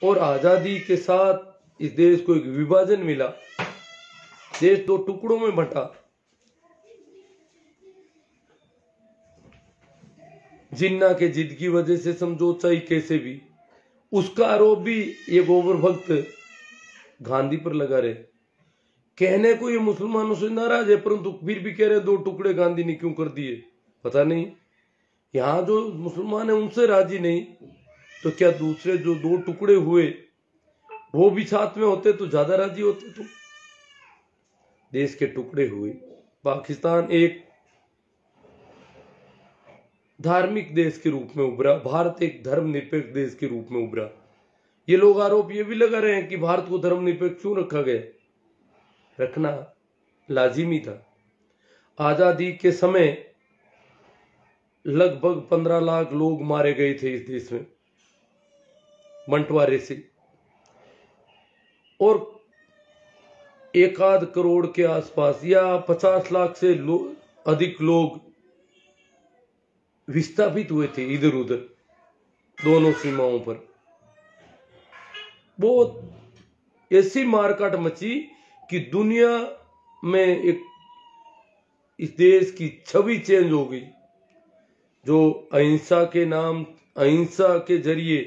और आजादी के साथ इस देश को एक विभाजन मिला, देश दो टुकड़ों में बंटा। जिन्ना के जिद की वजह से समझो चाहे कैसे भी, उसका आरोप भी ये गोबर भक्त गांधी पर लगा रहे। कहने को ये मुसलमानों से नाराज है, परंतु फिर भी कह रहे दो टुकड़े गांधी ने क्यों कर दिए पता नहीं। यहां जो मुसलमान है उनसे राजी नहीं, तो क्या दूसरे जो दो टुकड़े हुए वो भी साथ में होते तो ज्यादा राजी होते। तो देश के टुकड़े हुए, पाकिस्तान एक धार्मिक देश के रूप में उभरा, भारत एक धर्मनिरपेक्ष देश के रूप में उभरा। ये लोग आरोप ये भी लगा रहे हैं कि भारत को धर्मनिरपेक्ष क्यों रखा गया, रखना लाजिमी था। आजादी के समय लगभग 15 लाख लोग मारे गए थे इस देश में बंटवारे से, और 1 करोड़ के आसपास या 50 लाख से अधिक लोग विस्थापित हुए थे इधर उधर दोनों सीमाओं पर। बहुत ऐसी मारकाट मची कि दुनिया में एक इस देश की छवि चेंज हो गई। जो अहिंसा के नाम, अहिंसा के जरिए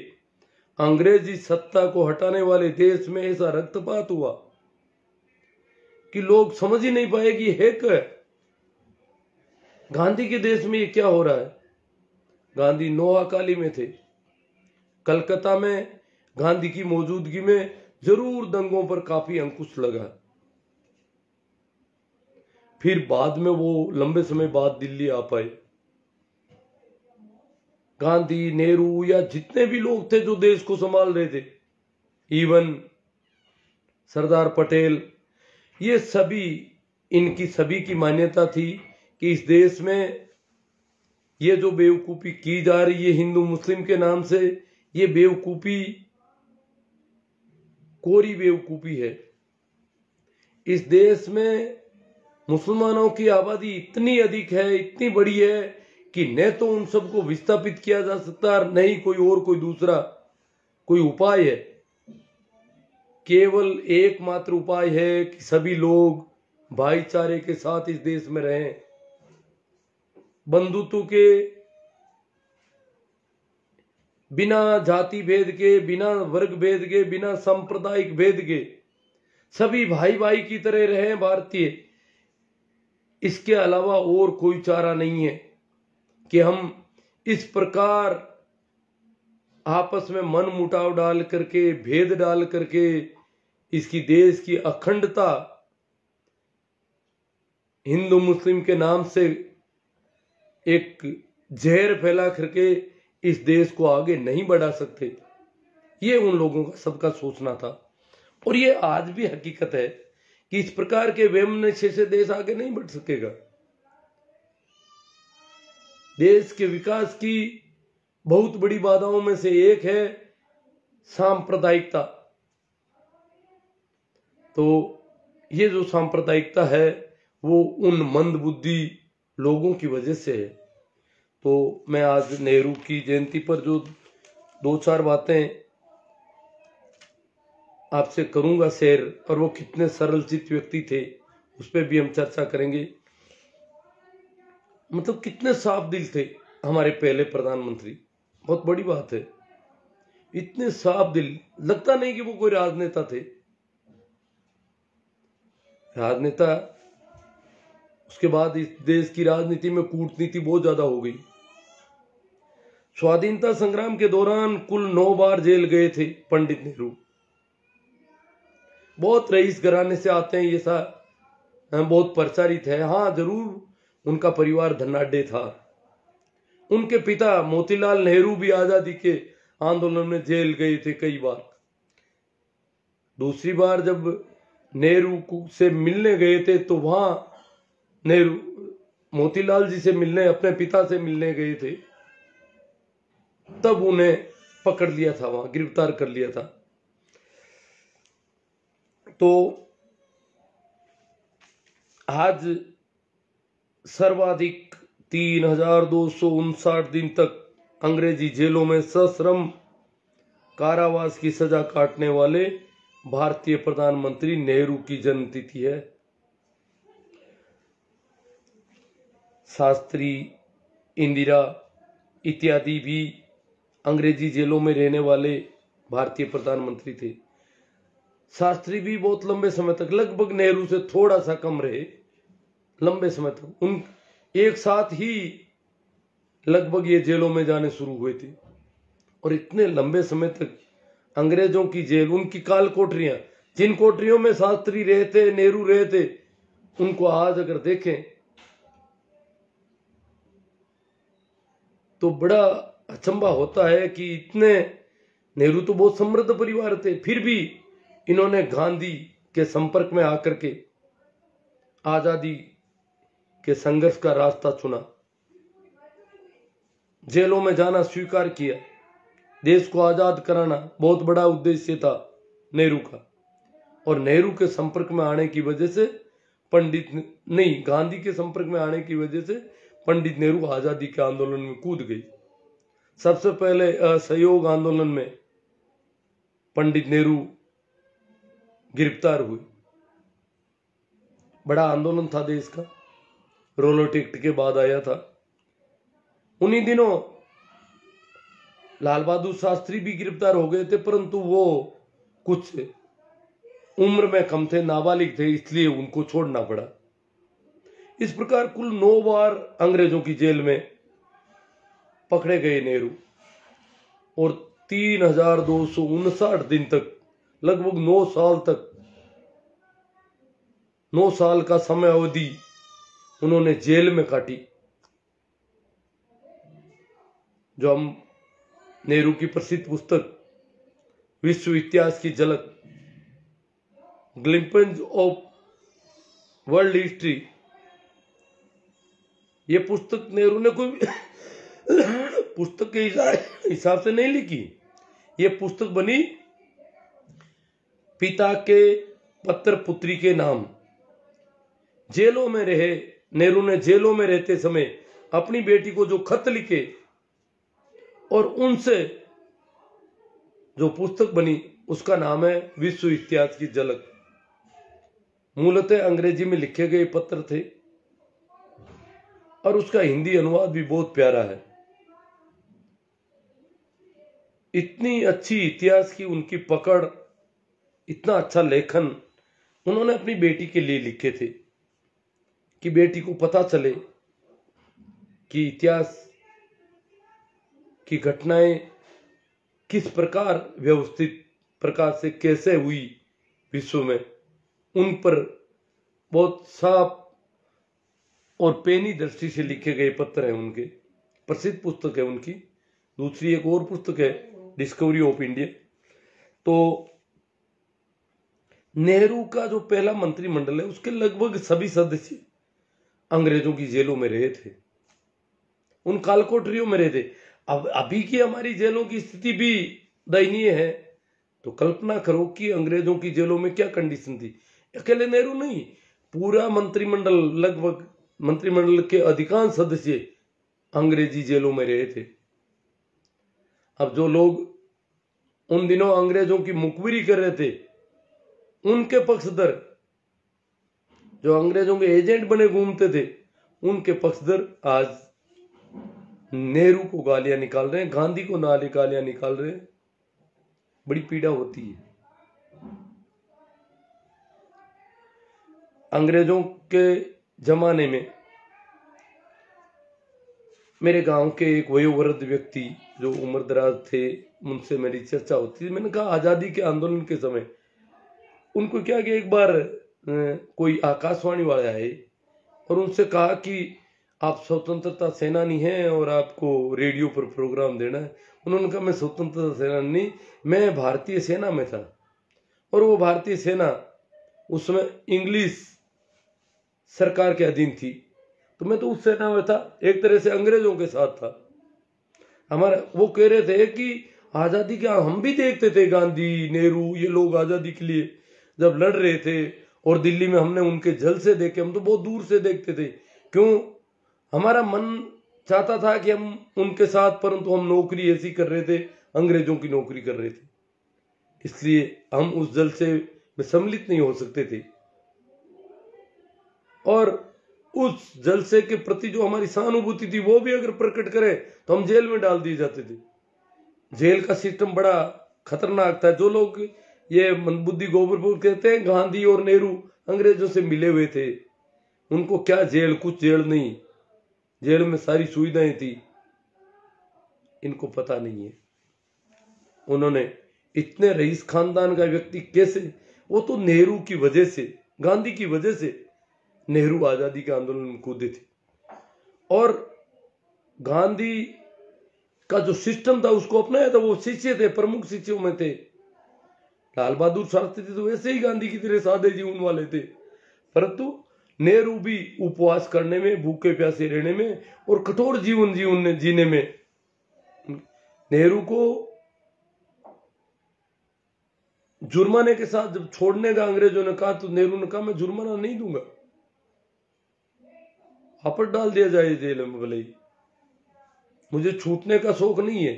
अंग्रेजी सत्ता को हटाने वाले देश में ऐसा रक्तपात हुआ कि लोग समझ ही नहीं पाए कि है क्या। गांधी के देश में ये क्या हो रहा है। गांधी नोआखाली में थे, कलकत्ता में गांधी की मौजूदगी में जरूर दंगों पर काफी अंकुश लगा। फिर बाद में वो लंबे समय बाद दिल्ली आ पाए। गांधी, नेहरू या जितने भी लोग थे जो देश को संभाल रहे थे, इवन सरदार पटेल, ये सभी, इनकी सभी की मान्यता थी कि इस देश में ये जो बेवकूफी की जा रही है हिंदू मुस्लिम के नाम से, ये बेवकूफी कोरी बेवकूफी है। इस देश में मुसलमानों की आबादी इतनी अधिक है, इतनी बड़ी है कि न तो उन सबको विस्थापित किया जा सकता, नहीं कोई दूसरा कोई उपाय है। केवल एकमात्र उपाय है कि सभी लोग भाईचारे के साथ इस देश में रहें, बंधुत्व के बिना, जाति भेद के बिना, वर्ग भेद के बिना, सांप्रदायिक भेद के सभी भाई भाई की तरह रहें भारतीय। इसके अलावा और कोई चारा नहीं है कि हम इस प्रकार आपस में मन मुटाव डाल करके, भेद डाल करके इसकी देश की अखंडता हिंदू मुस्लिम के नाम से एक जहर फैला करके इस देश को आगे नहीं बढ़ा सकते। ये उन लोगों का सबका सोचना था, और ये आज भी हकीकत है कि इस प्रकार के वैमनस्य से देश आगे नहीं बढ़ सकेगा। देश के विकास की बहुत बड़ी बाधाओं में से एक है सांप्रदायिकता। तो ये जो सांप्रदायिकता है वो उन मंदबुद्धि लोगों की वजह से है। तो मैं आज नेहरू की जयंती पर जो 2-4 बातें आपसे करूंगा शेयर, और वो कितने सरल चित्त व्यक्ति थे उस पर भी हम चर्चा करेंगे। मतलब कितने साफ दिल थे हमारे पहले प्रधानमंत्री, बहुत बड़ी बात है। इतने साफ दिल, लगता नहीं कि वो कोई राजनेता थे। राजनेता, उसके बाद इस देश की राजनीति में कूटनीति बहुत ज्यादा हो गई। स्वाधीनता संग्राम के दौरान कुल 9 बार जेल गए थे पंडित नेहरू। बहुत रईस घराने से आते हैं, ये सा बहुत प्रचारित है। हाँ, जरूर उनका परिवार धनाढ्य था। उनके पिता मोतीलाल नेहरू भी आजादी के आंदोलन में जेल गए थे कई बार। दूसरी बार जब नेहरू से मिलने गए थे तो वहां नेहरू मोतीलाल जी से मिलने, अपने पिता से मिलने गए थे, तब उन्हें पकड़ लिया था, वहां गिरफ्तार कर लिया था। तो आज सर्वाधिक 3259 दिन तक अंग्रेजी जेलों में सश्रम कारावास की सजा काटने वाले भारतीय प्रधानमंत्री नेहरू की जन्मतिथि है। शास्त्री, इंदिरा इत्यादि भी अंग्रेजी जेलों में रहने वाले भारतीय प्रधानमंत्री थे। शास्त्री भी बहुत लंबे समय तक, लगभग नेहरू से थोड़ा सा कम रहे, लंबे समय तक उन एक साथ ही लगभग ये जेलों में जाने शुरू हुए थे। और इतने लंबे समय तक अंग्रेजों की जेल, उनकी काल कोठरियां, जिन कोठरियों में शास्त्री रहे थे, नेहरू रहे थे, उनको आज अगर देखें तो बड़ा अचंभा होता है कि इतने, नेहरू तो बहुत समृद्ध परिवार थे, फिर भी इन्होंने गांधी के संपर्क में आकर के आजादी के संघर्ष का रास्ता चुना, जेलों में जाना स्वीकार किया। देश को आजाद कराना बहुत बड़ा उद्देश्य था नेहरू का। और नेहरू के संपर्क में आने की वजह से गांधी के संपर्क में आने की वजह से पंडित नेहरू आजादी के आंदोलन में कूद गई। सबसे पहले असहयोग आंदोलन में पंडित नेहरू गिरफ्तार हुए। बड़ा आंदोलन था देश का, रोलेट एक्ट के बाद आया था। उन्हीं दिनों लाल बहादुर शास्त्री भी गिरफ्तार हो गए थे, परंतु वो कुछ उम्र में कम थे, नाबालिग थे, इसलिए उनको छोड़ना पड़ा। इस प्रकार कुल 9 बार अंग्रेजों की जेल में पकड़े गए नेहरू और 3259 दिन तक, लगभग 9 साल तक, 9 साल का समय अवधि उन्होंने जेल में काटी। जो हम नेहरू की प्रसिद्ध पुस्तक विश्व इतिहास की झलक, ग्लिम्पस ऑफ वर्ल्ड हिस्ट्री, ये पुस्तक नेहरू ने कोई पुस्तक के हिसाब से नहीं लिखी। ये पुस्तक बनी पिता के पत्र पुत्री के नाम। जेलों में रहे नेहरू ने, जेलों में रहते समय अपनी बेटी को जो खत लिखे और उनसे जो पुस्तक बनी, उसका नाम है विश्व इतिहास की झलक। मूलतः अंग्रेजी में लिखे गए पत्र थे और उसका हिंदी अनुवाद भी बहुत प्यारा है। इतनी अच्छी इतिहास की उनकी पकड़, इतना अच्छा लेखन उन्होंने अपनी बेटी के लिए लिखे थे कि बेटी को पता चले कि इतिहास की घटनाएं किस प्रकार व्यवस्थित प्रकार से कैसे हुई विश्व में। उन पर बहुत साफ और पेनी दृष्टि से लिखे गए पत्र हैं उनके। प्रसिद्ध पुस्तक है उनकी। दूसरी एक और पुस्तक है डिस्कवरी ऑफ इंडिया। तो नेहरू का जो पहला मंत्रिमंडल है, उसके लगभग सभी सदस्य अंग्रेजों की जेलों में रहे थे, उन कालकोठरियों में रहे थे। अब अभी की हमारी जेलों की स्थिति भी दयनीय है, तो कल्पना करो कि अंग्रेजों की जेलों में क्या कंडीशन थी। अकेले नेहरू नहीं, पूरा मंत्रिमंडल, लगभग मंत्रिमंडल के अधिकांश सदस्य अंग्रेजी जेलों में रहे थे। अब जो लोग उन दिनों अंग्रेजों की मुखबिरी कर रहे थे, उनके पक्षधर, जो अंग्रेजों के एजेंट बने घूमते थे, उनके पक्षधर आज नेहरू को गालियां निकाल रहे हैं, गांधी को गालियां निकाल रहे हैं। बड़ी पीड़ा होती है। अंग्रेजों के जमाने में मेरे गांव के एक वयोवृद्ध व्यक्ति जो उम्रदराज थे, उनसे मेरी चर्चा होती थी। मैंने कहा आजादी के आंदोलन के समय उनको क्या कि एक बार कोई आकाशवाणी वाले आए और उनसे कहा कि आप स्वतंत्रता सेनानी हैं और आपको रेडियो पर प्रोग्राम देना है। उन्होंने कहा मैं स्वतंत्रता सेनानी नहीं, मैं भारतीय सेना में था। और वो भारतीय सेना उस समय इंग्लिश सरकार के अधीन थी, तो मैं तो उस सेना में था, एक तरह से अंग्रेजों के साथ था हमारा। वो कह रहे थे कि आजादी क्या, हम भी देखते थे गांधी, नेहरू, ये लोग आजादी के लिए जब लड़ रहे थे, और दिल्ली में हमने उनके जलसे देखे, हम तो बहुत दूर से देखते थे। क्यों? हमारा मन चाहता था कि हम उनके साथ, परंतु हम नौकरी ऐसी कर रहे थे, अंग्रेजों की नौकरी कर रहे थे। इसलिए हम उस जलसे में सम्मिलित नहीं हो सकते थे, और उस जलसे के प्रति जो हमारी सहानुभूति थी वो भी अगर प्रकट करें तो हम जेल में डाल दिए जाते थे। जेल का सिस्टम बड़ा खतरनाक था। जो लोग ये मंदबुद्धि गोबरपुर कहते हैं गांधी और नेहरू अंग्रेजों से मिले हुए थे, उनको क्या जेल, कुछ जेल नहीं, जेल में सारी सुविधाएं थी, इनको पता नहीं है। उन्होंने इतने रईस खानदान का व्यक्ति कैसे, वो तो नेहरू की वजह से, गांधी की वजह से नेहरू आजादी के आंदोलन में कूदे थे, और गांधी का जो सिस्टम था उसको अपनाया था। वो शिष्य थे, प्रमुख शिष्यों में थे। लाल बहादुर शास्त्री थे तो वैसे ही गांधी की तरह सादे जीवन वाले थे, परंतु नेहरू भी उपवास करने में, भूखे प्यासे रहने में और कठोर जीवन जीने में, नेहरू को जुर्माने के साथ जब छोड़ने का अंग्रेजों ने कहा तो नेहरू ने कहा मैं जुर्माना नहीं दूंगा, वापस डाल दिया जाए जेल में, भले ही मुझे छूटने का शौक नहीं है।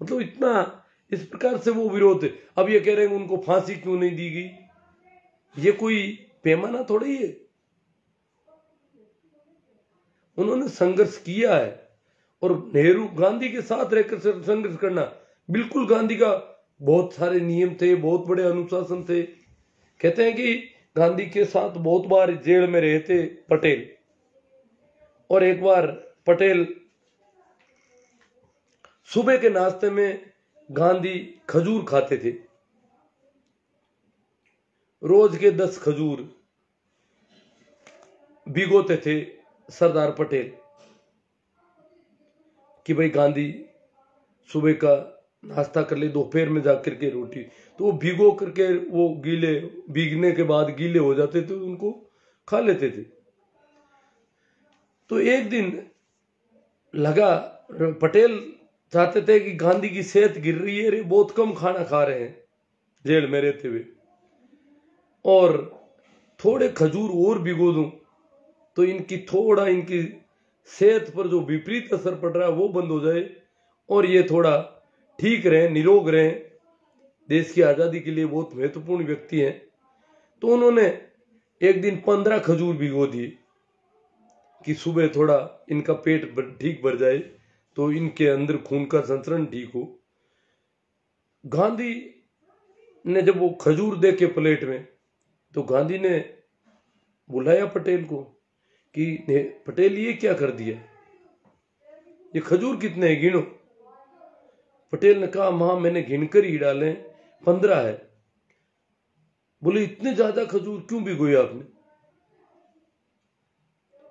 मतलब इतना इस प्रकार से वो विरोध है। अब ये कह रहे हैं उनको फांसी क्यों नहीं दी गई, ये कोई पैमाना थोड़ी है। उन्होंने संघर्ष किया है, और नेहरू गांधी के साथ रहकर संघर्ष करना, बिल्कुल गांधी का बहुत सारे नियम थे, बहुत बड़े अनुशासन थे। कहते हैं कि गांधी के साथ बहुत बार जेल में रहे थे पटेल, और एक बार पटेल सुबह के नाश्ते में गांधी खजूर खाते थे, रोज के 10 खजूर भिगोते थे सरदार पटेल कि भाई गांधी सुबह का नाश्ता कर ले, दोपहर में जाकर के रोटी, तो वो भिगो करके वो गीले, भीगने के बाद गीले हो जाते थे, उनको खा लेते थे। तो एक दिन लगा, पटेल चाहते थे कि गांधी की सेहत गिर रही है, रे बहुत कम खाना खा रहे हैं जेल में रहते हुए, और थोड़े खजूर और भिगो दूं तो इनकी सेहत पर जो विपरीत असर पड़ रहा है वो बंद हो जाए, और ये थोड़ा ठीक रहे, निरोग रहे, देश की आजादी के लिए बहुत महत्वपूर्ण व्यक्ति हैं। तो उन्होंने एक दिन 15 खजूर भिगो दिए कि सुबह थोड़ा इनका पेट ठीक भर जाए, तो इनके अंदर खून का संचरण ठीक हो। गांधी ने जब वो खजूर देखे प्लेट में, तो गांधी ने बुलाया पटेल को कि पटेल ये क्या कर दिया, ये खजूर कितने हैं, गिनो। पटेल ने कहा मां मैंने गिनकर ही डाले, 15 है। बोले इतने ज्यादा खजूर क्यों भिगोए आपने,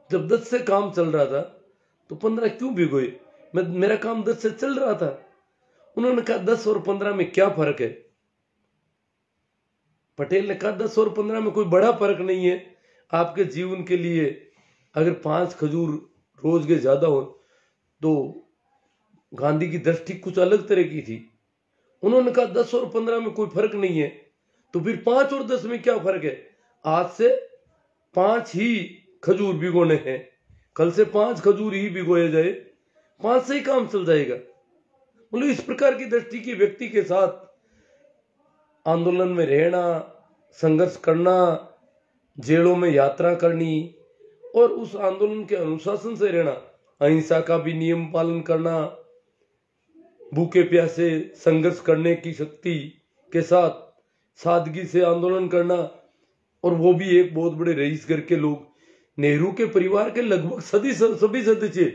जब 10 से काम चल रहा था तो 15 क्यों भिगोए, मेरा काम 10 से चल रहा था। उन्होंने कहा 10 और 15 में क्या फर्क है। पटेल ने कहा 10 और 15 में कोई बड़ा फर्क नहीं है, आपके जीवन के लिए अगर 5 खजूर रोज के ज्यादा हो तो गांधी की दृष्टि कुछ अलग तरह की थी। उन्होंने कहा 10 और 15 में कोई फर्क नहीं है, तो फिर 5 और 10 में क्या फर्क है। आज से 5 ही खजूर भिगोने हैं, कल से 5 खजूर ही भिगोए जाए, 5 से ही काम चल जाएगा। मतलब इस प्रकार की दृष्टि के व्यक्ति के साथ आंदोलन में रहना, संघर्ष करना, जेलों में यात्रा करनी, और उस आंदोलन के अनुशासन से रहना, अहिंसा का भी नियम पालन करना, भूखे प्यासे संघर्ष करने की शक्ति के साथ सादगी से आंदोलन करना, और वो भी एक बहुत बड़े रईस घर के लोग। नेहरू के परिवार के लगभग सभी सदस्य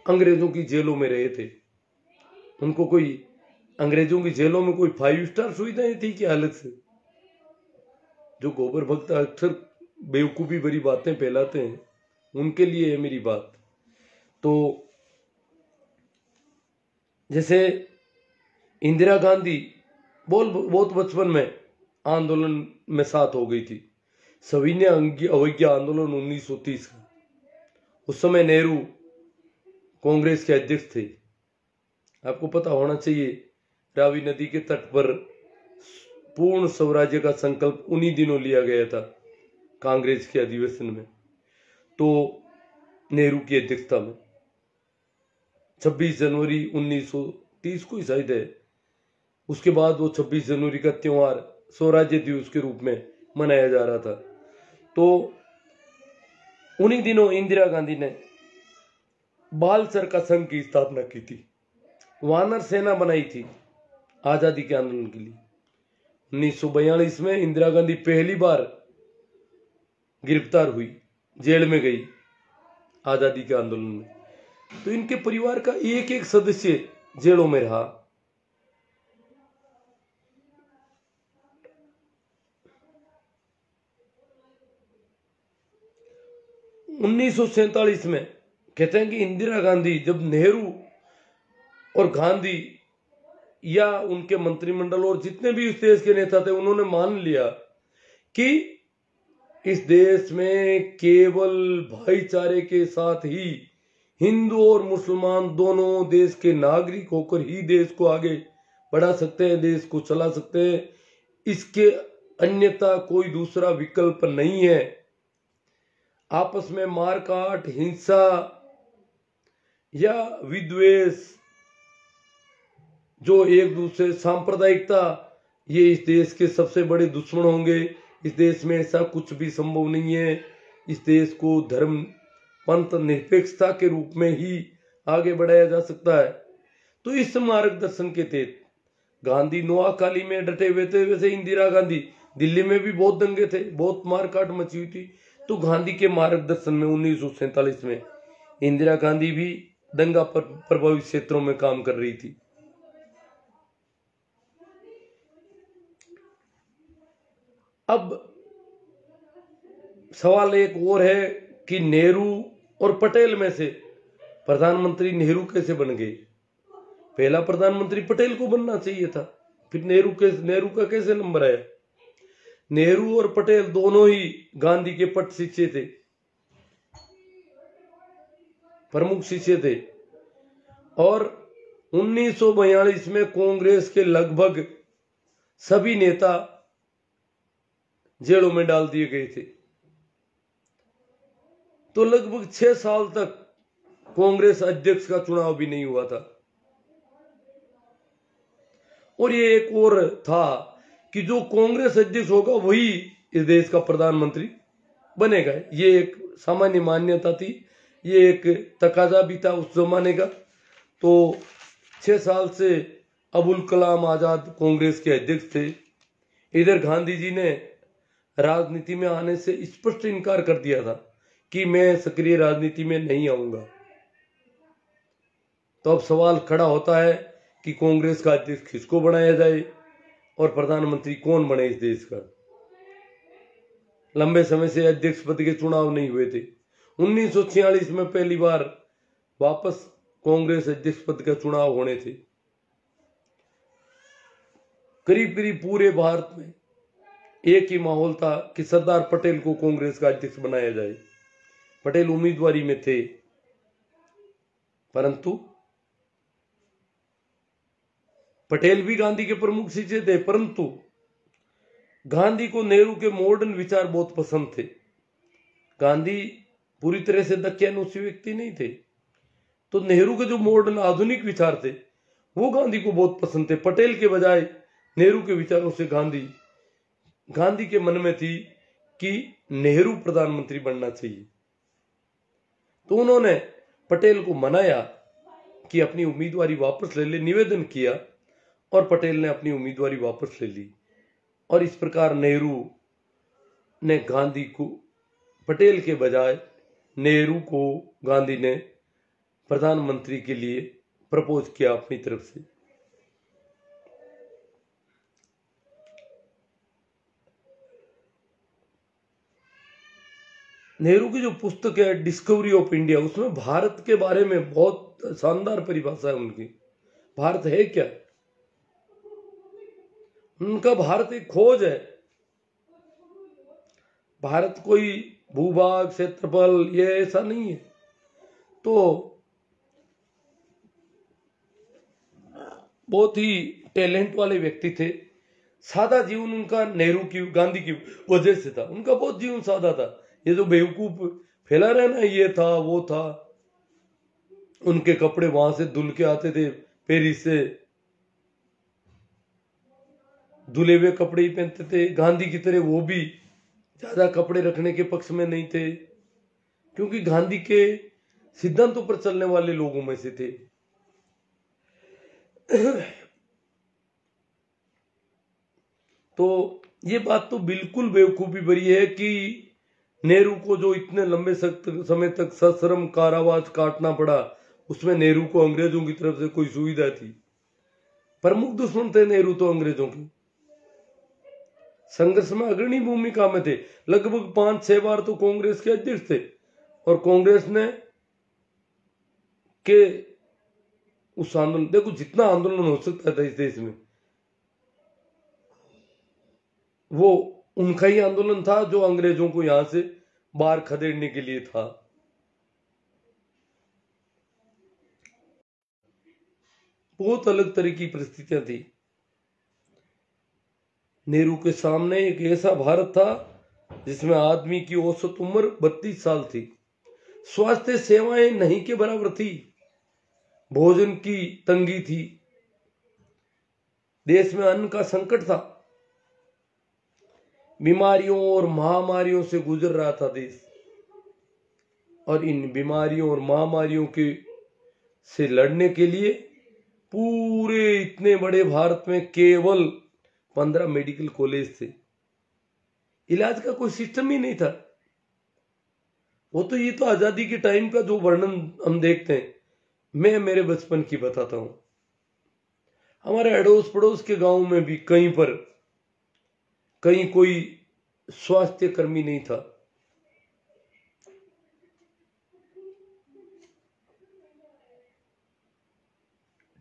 अंग्रेजों की जेलों में रहे थे। उनको कोई अंग्रेजों की जेलों में कोई 5 स्टार सुविधाएं थी क्या अलग से। जो गोबर भक्त अक्सर बेवकूफी भरी बातें फैलाते हैं, उनके लिए है मेरी बात। तो जैसे इंदिरा गांधी बहुत बचपन में आंदोलन में साथ हो गई थी, सविनय अवज्ञा आंदोलन 1930 का। उस समय नेहरू कांग्रेस के अध्यक्ष थे। आपको पता होना चाहिए, रावी नदी के तट पर पूर्ण स्वराज्य का संकल्प उन्हीं दिनों लिया गया था कांग्रेस के अधिवेशन में, तो नेहरू की अध्यक्षता में 26 जनवरी 1930 को ही शायद है, उसके बाद वो 26 जनवरी का त्योहार स्वराज्य दिवस के रूप में मनाया जा रहा था। तो उन्हीं दिनों इंदिरा गांधी ने बाल चरखा संघ की स्थापना की थी, वानर सेना बनाई थी आजादी के आंदोलन के लिए। 1942 में इंदिरा गांधी पहली बार गिरफ्तार हुई, जेल में गई आजादी के आंदोलन में। तो इनके परिवार का एक एक सदस्य जेलों में रहा। उन्नीस में कहते हैं कि इंदिरा गांधी, जब नेहरू और गांधी या उनके मंत्रिमंडल और जितने भी उस देश के नेता थे, उन्होंने मान लिया कि इस देश में केवल भाईचारे के साथ ही हिंदू और मुसलमान दोनों देश के नागरिक होकर ही देश को आगे बढ़ा सकते हैं, देश को चला सकते हैं। इसके अन्यथा कोई दूसरा विकल्प नहीं है। आपस में मारकाट, हिंसा या विद्वेष, जो एक दूसरे सांप्रदायिकता, ये इस देश के सबसे बड़े दुश्मन होंगे। इस देश में ऐसा कुछ भी संभव नहीं है। इस देश को धर्म, पंथ, निरपेक्षता के रूप में ही आगे बढ़ाया जा सकता है। तो इस मार्गदर्शन के तहत गांधी नोआखाली में डटे हुए थे। वैसे इंदिरा गांधी, दिल्ली में भी बहुत दंगे थे, बहुत मारकाट मची हुई थी। तो गांधी के मार्गदर्शन में 1947 में इंदिरा गांधी भी दंगा प्रभावित क्षेत्रों में काम कर रही थी। अब सवाल एक और है कि नेहरू और पटेल में से प्रधानमंत्री नेहरू कैसे बन गए? पहला प्रधानमंत्री पटेल को बनना चाहिए था, फिर नेहरू का कैसे नंबर आया? नेहरू और पटेल दोनों ही गांधी के पट शिष्य थे, प्रमुख शिष्य थे। और 1942 में कांग्रेस के लगभग सभी नेता जेलों में डाल दिए गए थे। तो लगभग 6 साल तक कांग्रेस अध्यक्ष का चुनाव भी नहीं हुआ था। और ये एक और था कि जो कांग्रेस अध्यक्ष होगा वही इस देश का प्रधानमंत्री बनेगा। ये एक सामान्य मान्यता थी, ये एक तकाजा भी था उस जमाने का। तो 6 साल से अबुल कलाम आजाद कांग्रेस के अध्यक्ष थे। इधर गांधी जी ने राजनीति में आने से स्पष्ट इनकार कर दिया था कि मैं सक्रिय राजनीति में नहीं आऊंगा। तो अब सवाल खड़ा होता है कि कांग्रेस का अध्यक्ष किसको बनाया जाए और प्रधानमंत्री कौन बने इस देश का। लंबे समय से अध्यक्ष पद के चुनाव नहीं हुए थे। 1946 में पहली बार वापस कांग्रेस अध्यक्ष पद का चुनाव होने थे। करीब करीब पूरे भारत में एक ही माहौल था कि सरदार पटेल को कांग्रेस का अध्यक्ष बनाया जाए। पटेल उम्मीदवारी में थे, परंतु पटेल भी गांधी के प्रमुख शिष्य थे, परंतु गांधी को नेहरू के मॉडर्न विचार बहुत पसंद थे। गांधी पूरी तरह से दक्यानुसी व्यक्ति नहीं थे। तो नेहरू के जो मॉडर्न आधुनिक विचार थे वो गांधी को बहुत पसंद थे। पटेल के बजाय नेहरू के विचारों से गांधी के मन में थी कि नेहरू प्रधानमंत्री बनना चाहिए। तो उन्होंने पटेल को मनाया कि अपनी उम्मीदवारी वापस ले ले, निवेदन किया और पटेल ने अपनी उम्मीदवारी वापस ले ली। और इस प्रकार नेहरू ने गांधी को, पटेल के बजाय नेहरू को गांधी ने प्रधानमंत्री के लिए प्रपोज किया अपनी तरफ से। नेहरू की जो पुस्तक है डिस्कवरी ऑफ इंडिया, उसमें भारत के बारे में बहुत शानदार परिभाषा है उनकी। भारत है क्या? उनका भारत एक खोज है। भारत कोई भूभाग, क्षेत्रफल, ये ऐसा नहीं है। तो बहुत ही टैलेंट वाले व्यक्ति थे। सादा जीवन उनका नेहरू की, गांधी की वजह से था। उनका बहुत जीवन सादा था। ये जो बेवकूफ फैला रहे ना, ये था वो था, उनके कपड़े वहां से धुल के आते थे पेरिस से, धुले हुए कपड़े ही पहनते थे। गांधी की तरह वो भी ज्यादा कपड़े रखने के पक्ष में नहीं थे, क्योंकि गांधी के सिद्धांतों पर चलने वाले लोगों में से थे। तो ये बात तो बिल्कुल बेवकूफी भरी है कि नेहरू को जो इतने लंबे समय तक सश्रम कारावास काटना पड़ा, उसमें नेहरू को अंग्रेजों की तरफ से कोई सुविधा थी? प्रमुख दुश्मन थे नेहरू तो अंग्रेजों के। संघर्ष में अग्रणी भूमिका में थे। लगभग 5-6 बार तो कांग्रेस के अध्यक्ष थे, और कांग्रेस ने के उस आंदोलन, देखो जितना आंदोलन हो सकता था इस देश में, वो उनका ही आंदोलन था जो अंग्रेजों को यहां से बाहर खदेड़ने के लिए था। बहुत अलग तरह की परिस्थितियां थी। नेहरू के सामने एक ऐसा भारत था जिसमें आदमी की औसत उम्र 32 साल थी। स्वास्थ्य सेवाएं नहीं के बराबर थी। भोजन की तंगी थी। देश में अन्न का संकट था। बीमारियों और महामारियों से गुजर रहा था देश, और इन बीमारियों और महामारियों के से लड़ने के लिए पूरे इतने बड़े भारत में केवल 15 मेडिकल कॉलेज थे। इलाज का कोई सिस्टम ही नहीं था। वो तो ये तो आजादी के टाइम का जो वर्णन हम देखते हैं, मैं मेरे बचपन की बताता हूं। हमारे अड़ोस पड़ोस के गांव में भी कहीं कोई स्वास्थ्य कर्मी नहीं था।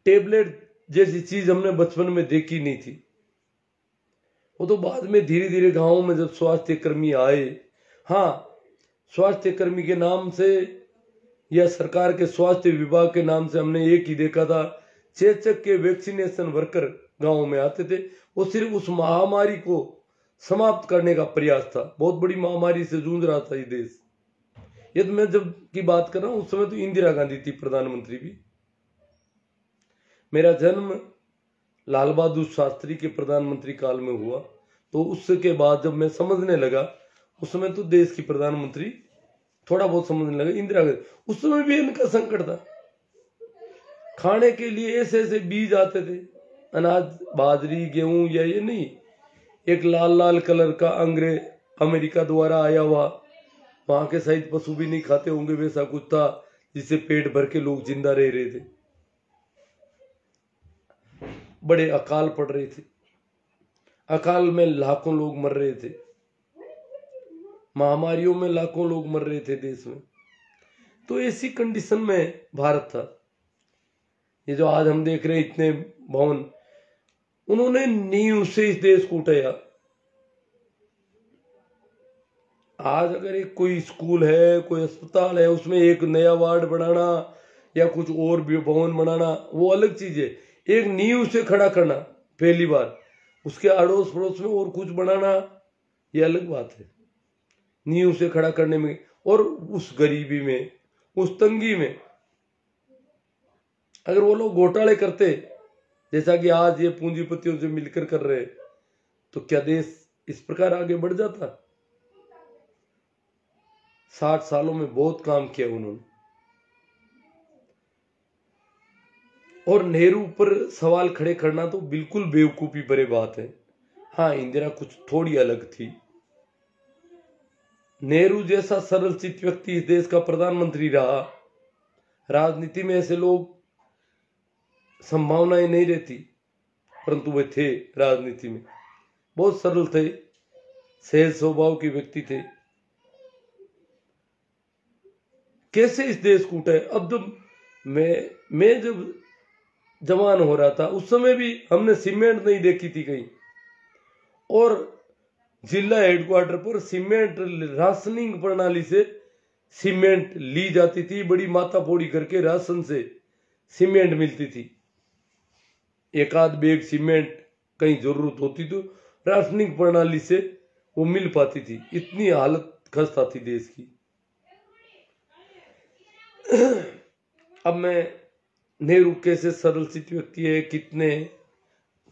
टेबलेट जैसी चीज हमने बचपन में देखी नहीं थी। वो तो बाद में धीरे धीरे गांवों में जब स्वास्थ्य कर्मी आए, हाँ, स्वास्थ्य कर्मी के नाम से या सरकार के स्वास्थ्य विभाग के नाम से हमने एक ही देखा था, चेचक के वैक्सीनेशन वर्कर गांवों में आते थे। वो सिर्फ उस महामारी को समाप्त करने का प्रयास था। बहुत बड़ी महामारी से जूझ रहा था ये देश। ये तो मैं जब की बात कर रहा हूं, उस समय तो इंदिरा गांधी थी प्रधानमंत्री भी। मेरा जन्म लाल बहादुर शास्त्री के प्रधानमंत्री काल में हुआ, तो उसके बाद जब मैं समझने लगा, उस समय तो देश की प्रधानमंत्री थोड़ा बहुत समझने लगा इंदिरा गांधी। उस समय भी इनका संकट था। खाने के लिए ऐसे ऐसे बीज आते थे, अनाज, बाजरी, गेहूं, या ये नहीं, एक लाल लाल कलर का अंग्रेज अमेरिका द्वारा आया हुआ, वहां के शायद पशु भी नहीं खाते होंगे, वैसा कुछ था जिससे पेट भर के लोग जिंदा रह रहे थे। बड़े अकाल पड़ रहे थे। अकाल में लाखों लोग मर रहे थे। महामारियों में लाखों लोग मर रहे थे देश में। तो ऐसी कंडीशन में भारत था। ये जो आज हम देख रहे हैं इतने भवन, उन्होंने नींव से इस देश को उठाया। आज अगर एक कोई स्कूल है, कोई अस्पताल है, उसमें एक नया वार्ड बनाना या कुछ और भी भवन बनाना, वो अलग चीज है। एक नींव से खड़ा करना पहली बार, उसके अड़ोस पड़ोस में और कुछ बनाना, ये अलग बात है। नींव से खड़ा करने में, और उस गरीबी में, उस तंगी में, अगर वो लोग घोटाले करते जैसा कि आज ये पूंजीपतियों से मिलकर कर रहे, तो क्या देश इस प्रकार आगे बढ़ जाता? 60 सालों में बहुत काम किया उन्होंने। और नेहरू पर सवाल खड़े करना तो बिल्कुल बेवकूफी भरी बात है। हाँ, इंदिरा कुछ थोड़ी अलग थी। नेहरू जैसा सरल चित्त व्यक्ति इस देश का प्रधानमंत्री रहा। राजनीति में ऐसे लोग संभावनाएं नहीं रहती, परंतु वे थे राजनीति में। बहुत सरल थे, सहज स्वभाव के व्यक्ति थे। कैसे इस देश को उठाए? अब जब मैं जब जवान हो रहा था, उस समय भी हमने सीमेंट नहीं देखी थी कहीं, और जिला हेडक्वार्टर पर सीमेंट राशनिंग प्रणाली से सीमेंट ली जाती थी। बड़ी मातापोड़ी करके राशन से सीमेंट मिलती थी। एक आध बैग सीमेंट कहीं जरूरत होती तो राशनिंग प्रणाली से वो मिल पाती थी। इतनी हालत खस्ता थी देश की। अब मैं नेहरू कैसे सरल चित्त व्यक्ति है, कितने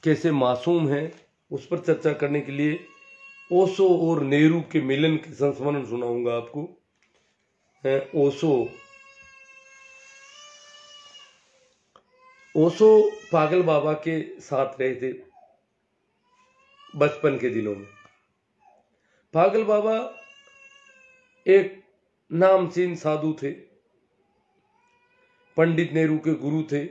कैसे मासूम है, उस पर चर्चा करने के लिए ओशो और नेहरू के मिलन के संस्मरण सुनाऊंगा आपको। ओशो पागल बाबा के साथ रहे थे बचपन के दिनों में। पागल बाबा एक नामचीन साधु थे, पंडित नेहरू के गुरु थे।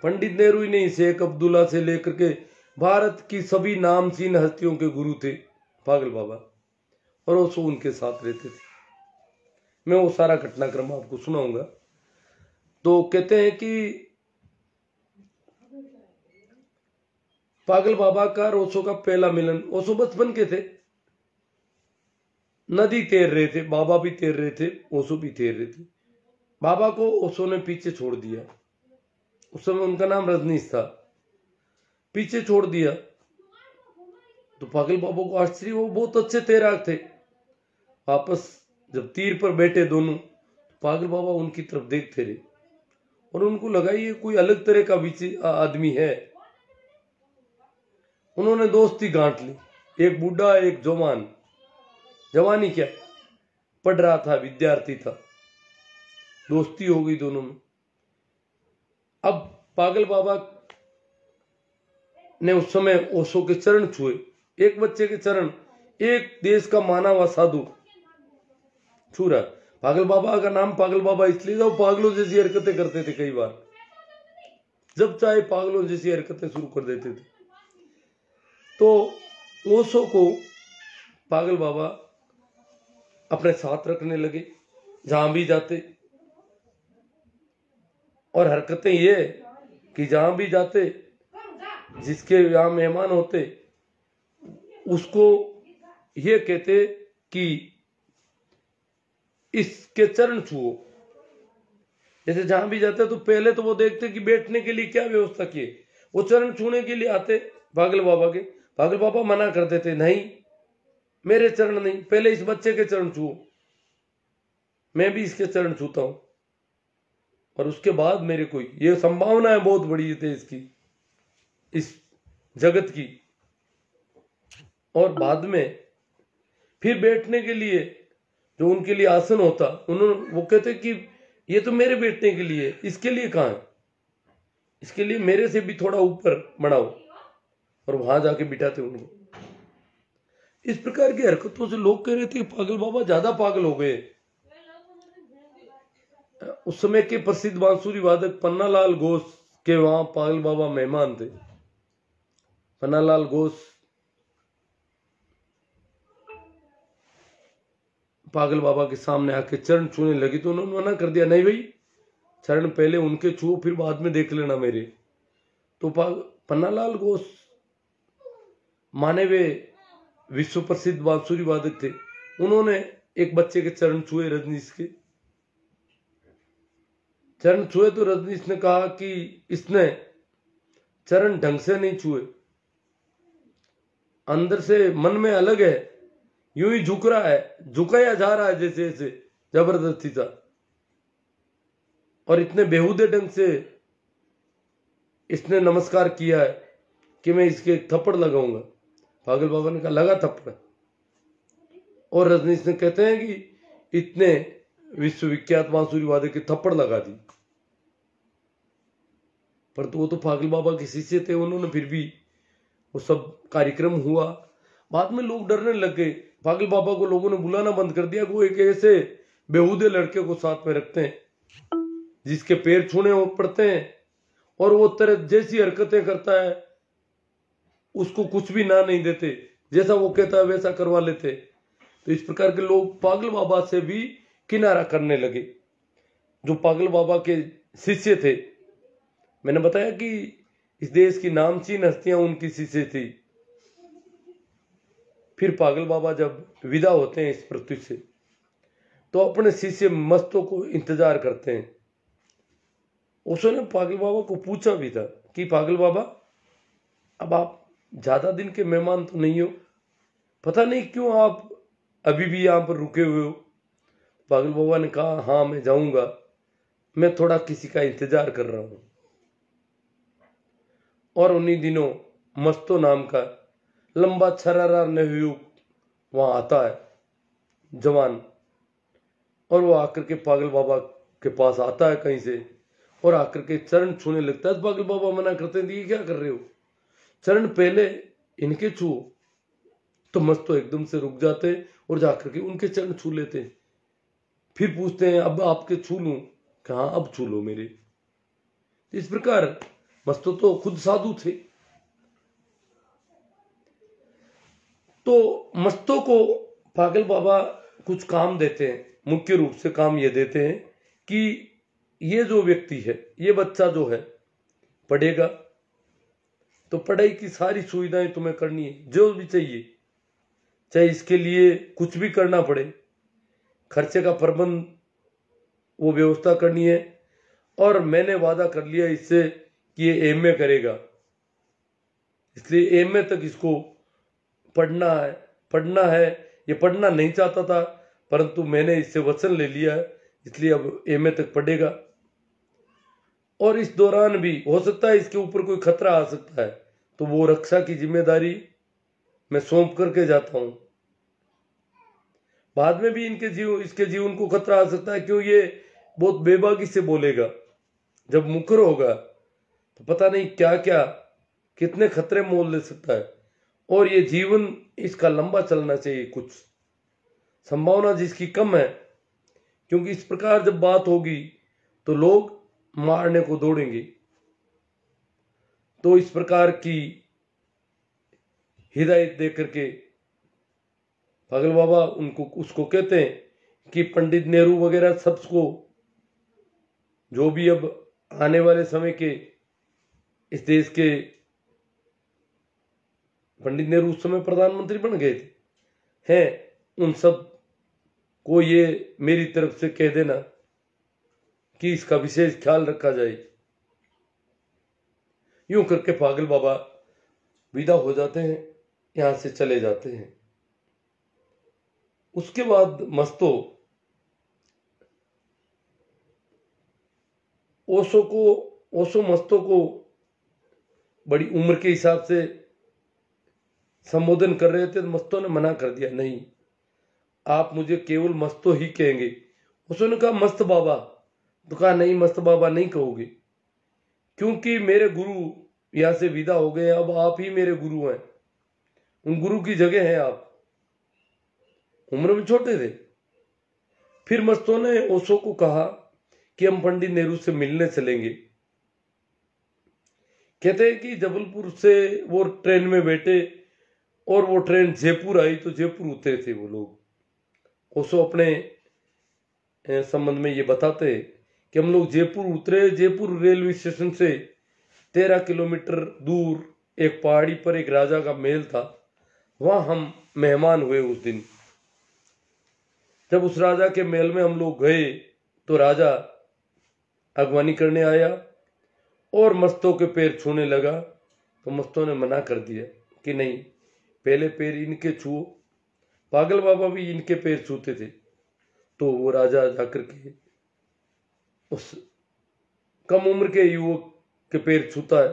पंडित नेहरू ही नहीं, शेख अब्दुल्ला से लेकर के भारत की सभी नामचीन हस्तियों के गुरु थे पागल बाबा, और ओशो उनके साथ रहते थे। मैं वो सारा घटनाक्रम आपको सुनाऊंगा। तो कहते हैं कि पागल बाबा का और ओशो का पहला मिलन, ओशो बचपन के थे, नदी तैर रहे थे, बाबा भी तैर रहे थे, ओशो भी तैर रहे थे। बाबा को ओशो ने पीछे छोड़ दिया। उस समय उनका नाम रजनीश था। पीछे छोड़ दिया तो पागल बाबा को आश्चर्य, वो बहुत अच्छे तैराक थे। वापस जब तीर पर बैठे दोनों, पागल बाबा उनकी तरफ देखते रहे और उनको लगा ये कोई अलग तरह का आदमी है। उन्होंने दोस्ती गांठ ली, एक बूढ़ा एक जवान। जवानी क्या, पढ़ रहा था, विद्यार्थी था, दोस्ती हो गई दोनों में। अब पागल बाबा ने उस समय ओशो के चरण छुए, एक बच्चे के चरण, एक देश का माना हुआ साधु छू रहा। पागल बाबा का नाम पागल बाबा इसलिए था, वो पागलों जैसी हरकतें करते थे। कई बार जब चाहे पागलों जैसी हरकतें शुरू कर देते थे। तो ओशो को पागल बाबा अपने साथ रखने लगे जहां भी जाते, और हरकतें ये कि जहां भी जाते, जिसके यहां मेहमान होते, उसको ये कहते कि इसके चरण छुओ। जैसे जहां भी जाते तो पहले तो वो देखते कि बैठने के लिए क्या व्यवस्था की है। वो चरण छूने के लिए आते पागल बाबा के, पागल बाबा मना करते थे, नहीं मेरे चरण नहीं, पहले इस बच्चे के चरण छुओ, मैं भी इसके चरण छूता हूं, और उसके बाद मेरे को। ये संभावना है बहुत बड़ी थे इसकी, इस जगत की। और बाद में फिर बैठने के लिए जो उनके लिए आसन होता, वो कहते कि ये तो मेरे बैठने के लिए, इसके लिए कहां है, इसके लिए मेरे से भी थोड़ा ऊपर बनाओ, और वहां जाके बिठाते उनको। इस प्रकार की हरकतों से लोग कह रहे थे पागल बाबा ज्यादा पागल हो गए। उस समय के प्रसिद्ध बांसुरी वादक पन्नालाल घोष के वहां पागल बाबा मेहमान थे। पन्नालाल घोष पागल बाबा के सामने आके चरण छूने लगी तो उन्होंने मना कर दिया, नहीं भाई चरण पहले उनके छुओ, फिर बाद में देख लेना मेरे। तो पन्नालाल घोष माने वे विश्व प्रसिद्ध बांसुरी वादक थे, उन्होंने एक बच्चे के चरण छुए, रजनीश के चरण छुए। तो रजनीश ने कहा कि इसने चरण ढंग से नहीं छुए, अंदर से मन में अलग है, यूं ही झुक रहा है, झुकाया जा रहा है जैसे ऐसे जबरदस्ती था, और इतने बेहुदे ढंग से इसने नमस्कार किया है कि मैं इसके थप्पड़ लगाऊंगा। पागल बाबा ने कहा लगा थप्पड़, और रजनीश ने कहते हैं कि इतने विश्वविख्यात बांसुरी वादक के थप्पड़ लगा दी। पर तो वो तो पागल बाबा के शिष्य थे, उन्होंने फिर भी वो सब कार्यक्रम हुआ। बाद में लोग डरने लग गए, पागल बाबा को लोगों ने बुलाना बंद कर दिया कि वो एक ऐसे बेहुदे लड़के को साथ में रखते हैं जिसके पैर छूने पड़ते हैं, और वो तरह जैसी हरकतें करता है उसको कुछ भी ना नहीं देते, जैसा वो कहता है वैसा करवा लेते। तो इस प्रकार के लोग पागल बाबा से भी किनारा करने लगे, जो पागल बाबा के शिष्य थे। मैंने बताया कि इस देश की नामचीन हस्तियां उनकी शिष्य थी। फिर पागल बाबा जब विदा होते हैं इस पृथ्वी से, तो अपने शिष्य मस्तों को इंतजार करते हैं। उसने पागल बाबा को पूछा भी था कि पागल बाबा अब आप ज्यादा दिन के मेहमान तो नहीं हो, पता नहीं क्यों आप अभी भी यहां पर रुके हुए हो। पागल बाबा ने कहा हाँ मैं जाऊंगा, मैं थोड़ा किसी का इंतजार कर रहा हूं। और उन्हीं दिनों मस्तो नाम का लंबा छरारा नवयुवक वहां आता है जवान, और वो आकर के पागल बाबा के पास आता है कहीं से और आकर के चरण छूने लगता है। पागल बाबा मना करते हैं, ये क्या कर रहे हो, चरण पहले इनके छुओ। तो मस्तो एकदम से रुक जाते हैं और जाकर के उनके चरण छू लेते हैं। फिर पूछते हैं अब आपके छू लूं, कहा अब छू लो मेरे। इस प्रकार मस्तो तो खुद साधु थे। तो मस्तों को पागल बाबा कुछ काम देते हैं, मुख्य रूप से काम ये देते हैं कि ये जो व्यक्ति है, ये बच्चा जो है पढ़ेगा तो पढ़ाई की सारी सुविधाएं तुम्हें करनी है, जो भी चाहिए, चाहे इसके लिए कुछ भी करना पड़े, खर्चे का प्रबंध वो व्यवस्था करनी है। और मैंने वादा कर लिया इससे कि ये एमए करेगा, इसलिए एमए तक इसको पढ़ना है। ये पढ़ना नहीं चाहता था, परंतु मैंने इससे वचन ले लिया है, इसलिए अब एमए तक पढ़ेगा। और इस दौरान भी हो सकता है इसके ऊपर कोई खतरा आ सकता है, तो वो रक्षा की जिम्मेदारी मैं सौंप करके जाता हूं। बाद में भी इसके जीवन को खतरा आ सकता है, क्यों ये बहुत बेबाकी से बोलेगा। जब मुकर होगा तो पता नहीं क्या क्या कितने खतरे मोल ले सकता है। और ये जीवन इसका लंबा चलना चाहिए, कुछ संभावना जिसकी कम है, क्योंकि इस प्रकार जब बात होगी तो लोग मारने को दौड़ेंगे। तो इस प्रकार की हिदायत देकर के पागल बाबा उसको कहते हैं कि पंडित नेहरू वगैरह सबको, जो भी अब आने वाले समय के इस देश के, पंडित नेहरू उस समय प्रधानमंत्री बन गए थे हैं, उन सब को ये मेरी तरफ से कह देना कि इसका विशेष ख्याल रखा जाए। यूं करके पागल बाबा विदा हो जाते हैं, यहां से चले जाते हैं। उसके बाद ओशो मस्तों को बड़ी उम्र के हिसाब से संबोधन कर रहे थे, तो मस्तों ने मना कर दिया, नहीं आप मुझे केवल मस्तो ही कहेंगे। उसने कहा मस्त बाबा, तो कहा नहीं मस्त बाबा नहीं कहोगे, क्योंकि मेरे गुरु यहां से विदा हो गए, अब आप ही मेरे गुरु हैं, उन गुरु की जगह है आप। उम्र में छोटे थे। फिर मस्तों ने ओशो को कहा कि हम पंडित नेहरू से मिलने चलेंगे। कहते हैं कि जबलपुर से वो ट्रेन में बैठे और वो ट्रेन जयपुर आई, तो जयपुर उतरे थे वो लोग। ओशो अपने संबंध में ये बताते कि हम लोग जयपुर उतरे। जयपुर रेलवे स्टेशन से 13 किलोमीटर दूर एक पहाड़ी पर एक राजा का महल था, वहां हम मेहमान हुए उस दिन। जब उस राजा के महल में हम लोग गए तो राजा अगवानी करने आया और मस्तों के पैर छूने लगा, तो मस्तों ने मना कर दिया कि नहीं, पहले पैर इनके छुओ। पागल बाबा भी इनके पैर छूते थे। तो वो राजा जाकर के उस कम उम्र के युवक के पैर छूता है।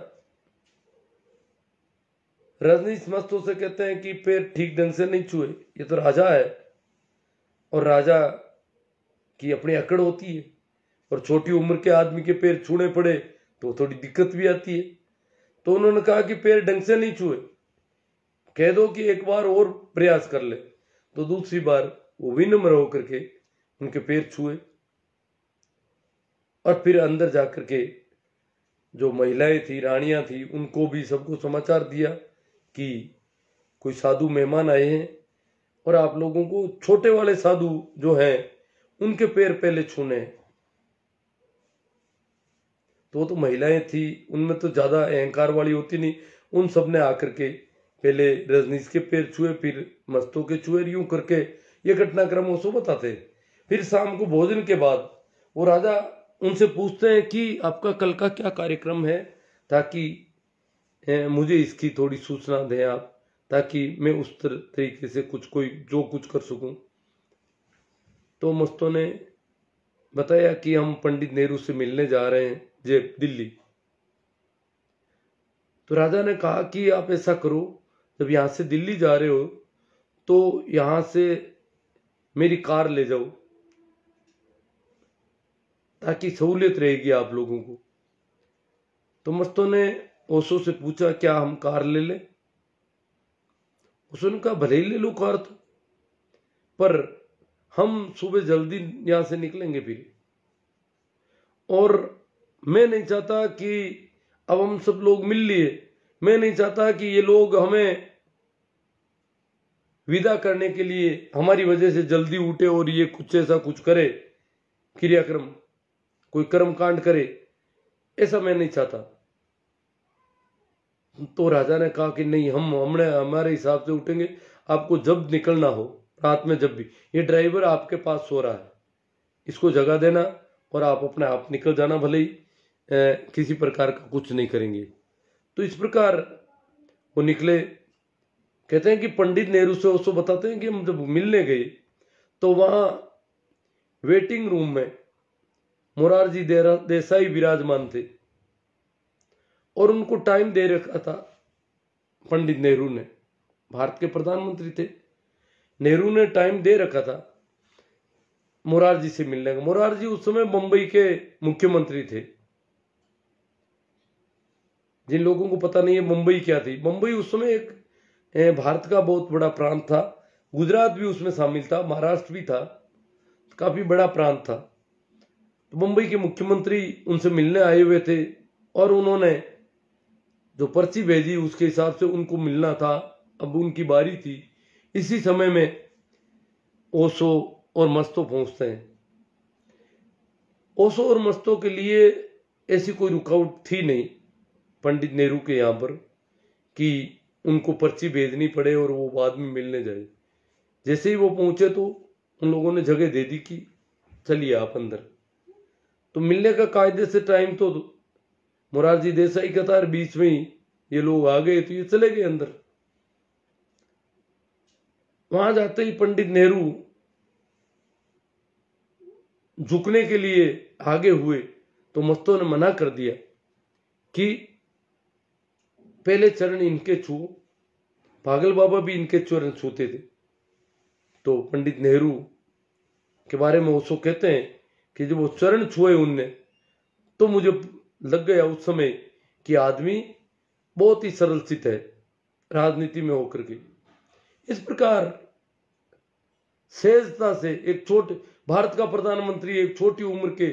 रजनीश मस्तों से कहते हैं कि पैर ठीक ढंग से नहीं छुए, ये तो राजा है और राजा की अपनी अकड़ होती है, और छोटी उम्र के आदमी के पैर छूने पड़े तो थोड़ी दिक्कत भी आती है। तो उन्होंने कहा कि पैर ढंग से नहीं छुए, कह दो कि एक बार और प्रयास कर ले। तो दूसरी बार वो विनम्र होकर के उनके पैर छुए, और फिर अंदर जाकर के जो महिलाएं थी, रानियां थी, उनको भी सबको समाचार दिया कि कोई साधु मेहमान आए हैं और आप लोगों को छोटे वाले साधु जो हैं उनके पैर पहले छूने हैं। तो महिलाएं थी, उनमें तो ज्यादा अहंकार वाली होती नहीं, उन सब ने आकर के पहले रजनीश के पैर छुए, फिर मस्तों के छुए। यूं करके ये घटनाक्रम उसको बताते। फिर शाम को भोजन के बाद वो राजा उनसे पूछते हैं कि आपका कल का क्या कार्यक्रम है, ताकि मुझे इसकी थोड़ी सूचना दें आप, ताकि मैं उस तरीके से जो कुछ कर सकूं। तो मस्तों ने बताया कि हम पंडित नेहरू से मिलने जा रहे हैं दिल्ली। तो राजा ने कहा कि आप ऐसा करो, जब यहाँ से दिल्ली जा रहे हो तो यहाँ से मेरी कार ले जाओ, ताकि सहूलियत रहेगी आप लोगों को। तो मस्तों ने ओशो से पूछा क्या हम कार ले लें? उसने कहा भले ही ले लो कार, तो पर हम सुबह जल्दी यहां से निकलेंगे फिर, और मैं नहीं चाहता कि अब हम सब लोग मिल लिए, मैं नहीं चाहता कि ये लोग हमें विदा करने के लिए हमारी वजह से जल्दी उठे और ये कुछ ऐसा कुछ करे, क्रियाक्रम कोई कर्म कांड करे, ऐसा मैं नहीं चाहता। तो राजा ने कहा कि नहीं, हमारे हिसाब से उठेंगे, आपको जब निकलना हो रात में जब भी, ये ड्राइवर आपके पास सो रहा है, इसको जगह देना और आप अपने आप निकल जाना, भले ही किसी प्रकार का कुछ नहीं करेंगे। तो इस प्रकार वो निकले। कहते हैं कि पंडित नेहरू से उसको बताते हैं कि हम जब मिलने गए तो वहां वेटिंग रूम में मोरारजी देसाई विराजमान थे और उनको टाइम दे रखा था पंडित नेहरू ने, भारत के प्रधानमंत्री थे, नेहरू ने टाइम दे रखा था मोरारजी से मिलने का। मोरारजी उस समय मुंबई के मुख्यमंत्री थे। जिन लोगों को पता नहीं है मुंबई क्या थी, मुंबई उस समय एक भारत का बहुत बड़ा प्रांत था, गुजरात भी उसमें शामिल था, महाराष्ट्र भी था, काफी बड़ा प्रांत था। तो मुंबई के मुख्यमंत्री उनसे मिलने आए हुए थे और उन्होंने जो पर्ची भेजी उसके हिसाब से उनको मिलना था। अब उनकी बारी थी। इसी समय में ओशो और मस्तो पहुंचते हैं। ओशो और मस्तो के लिए ऐसी कोई रुकावट थी नहीं पंडित नेहरू के यहां पर कि उनको पर्ची भेजनी पड़े और वो बाद में मिलने जाए। जैसे ही वो पहुंचे तो उन लोगों ने जगह दे दी कि चलिए आप अंदर। तो मिलने का कायदे से टाइम तो मोरारजी देसाई का था, बीच में ही ये लोग आ गए तो ये चले गए अंदर। वहां जाते ही पंडित नेहरू झुकने के लिए आगे हुए तो मस्तों ने मना कर दिया कि पहले चरण इनके छू। पागल बाबा भी इनके चरण छूते थे। तो पंडित नेहरू के बारे में ओशो कहते हैं कि जब वो चरण छुए उनने तो मुझे लग गया उस समय कि आदमी बहुत ही सरल चित है राजनीति में होकर के। इस प्रकार सहजता से एक छोटे भारत का प्रधानमंत्री एक छोटी उम्र के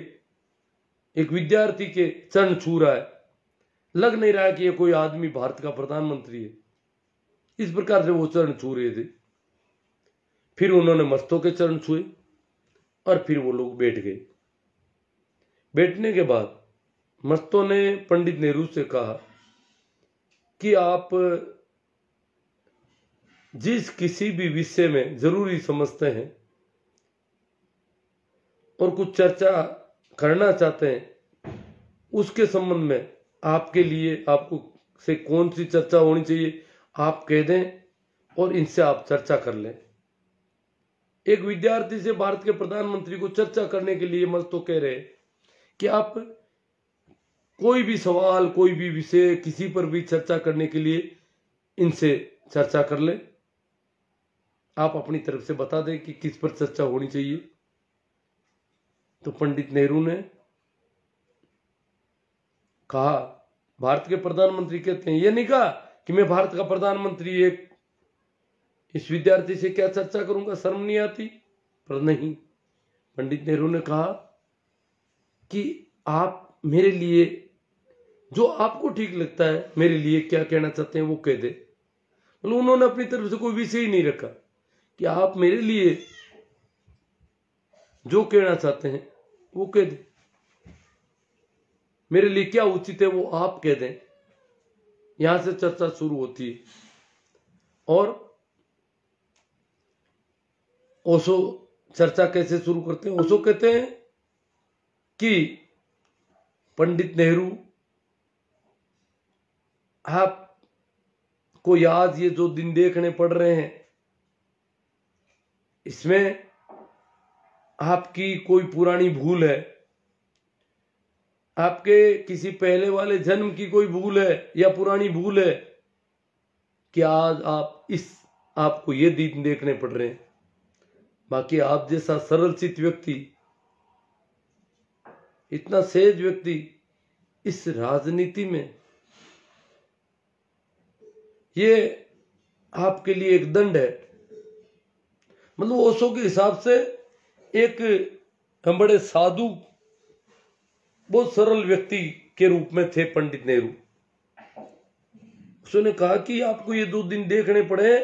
एक विद्यार्थी के चरण छू रहा है, लग नहीं रहा कि ये कोई आदमी भारत का प्रधानमंत्री है। इस प्रकार से वो चरण छू रहे थे। फिर उन्होंने मस्तों के चरण छुए और फिर वो लोग बैठ गए। बैठने के बाद मस्तों ने पंडित नेहरू से कहा कि आप जिस किसी भी विषय में जरूरी समझते हैं और कुछ चर्चा करना चाहते हैं, उसके संबंध में आपके लिए आपको से कौन सी चर्चा होनी चाहिए आप कह दें और इनसे आप चर्चा कर लें। एक विद्यार्थी से भारत के प्रधानमंत्री को चर्चा करने के लिए मस्तो कह रहे कि आप कोई भी सवाल कोई भी विषय किसी पर भी चर्चा करने के लिए इनसे चर्चा कर लें। आप अपनी तरफ से बता दें कि किस पर चर्चा होनी चाहिए। तो पंडित नेहरू ने कहा, भारत के प्रधानमंत्री कहते हैं, ये नहीं कहा कि मैं भारत का प्रधानमंत्री एक इस विद्यार्थी से क्या चर्चा करूंगा, शर्म नहीं आती? पर नहीं, पंडित नेहरू ने कहा कि आप मेरे लिए जो आपको ठीक लगता है मेरे लिए क्या कहना चाहते हैं वो कह दे। मतलब उन्होंने अपनी तरफ से कोई विषय ही नहीं रखा कि आप मेरे लिए जो कहना चाहते हैं वो कह दे, मेरे लिए क्या उचित है वो आप कह दें। यहां से चर्चा शुरू होती है। और ओशो चर्चा कैसे शुरू करते हैं? ओशो कहते हैं कि पंडित नेहरू, आपको आज ये जो दिन देखने पड़ रहे हैं इसमें आपकी कोई पुरानी भूल है, आपके किसी पहले वाले जन्म की कोई भूल है या पुरानी भूल है, कि आज आपको ये दिन देखने पड़ रहे हैं। बाकी आप जैसा सरल चित्त व्यक्ति, इतना सहज व्यक्ति इस राजनीति में, ये आपके लिए एक दंड है। मतलब ओशो के हिसाब से एक बड़े साधु, बहुत सरल व्यक्ति के रूप में थे पंडित नेहरू। उसने कहा कि आपको ये 2 दिन देखने पड़े,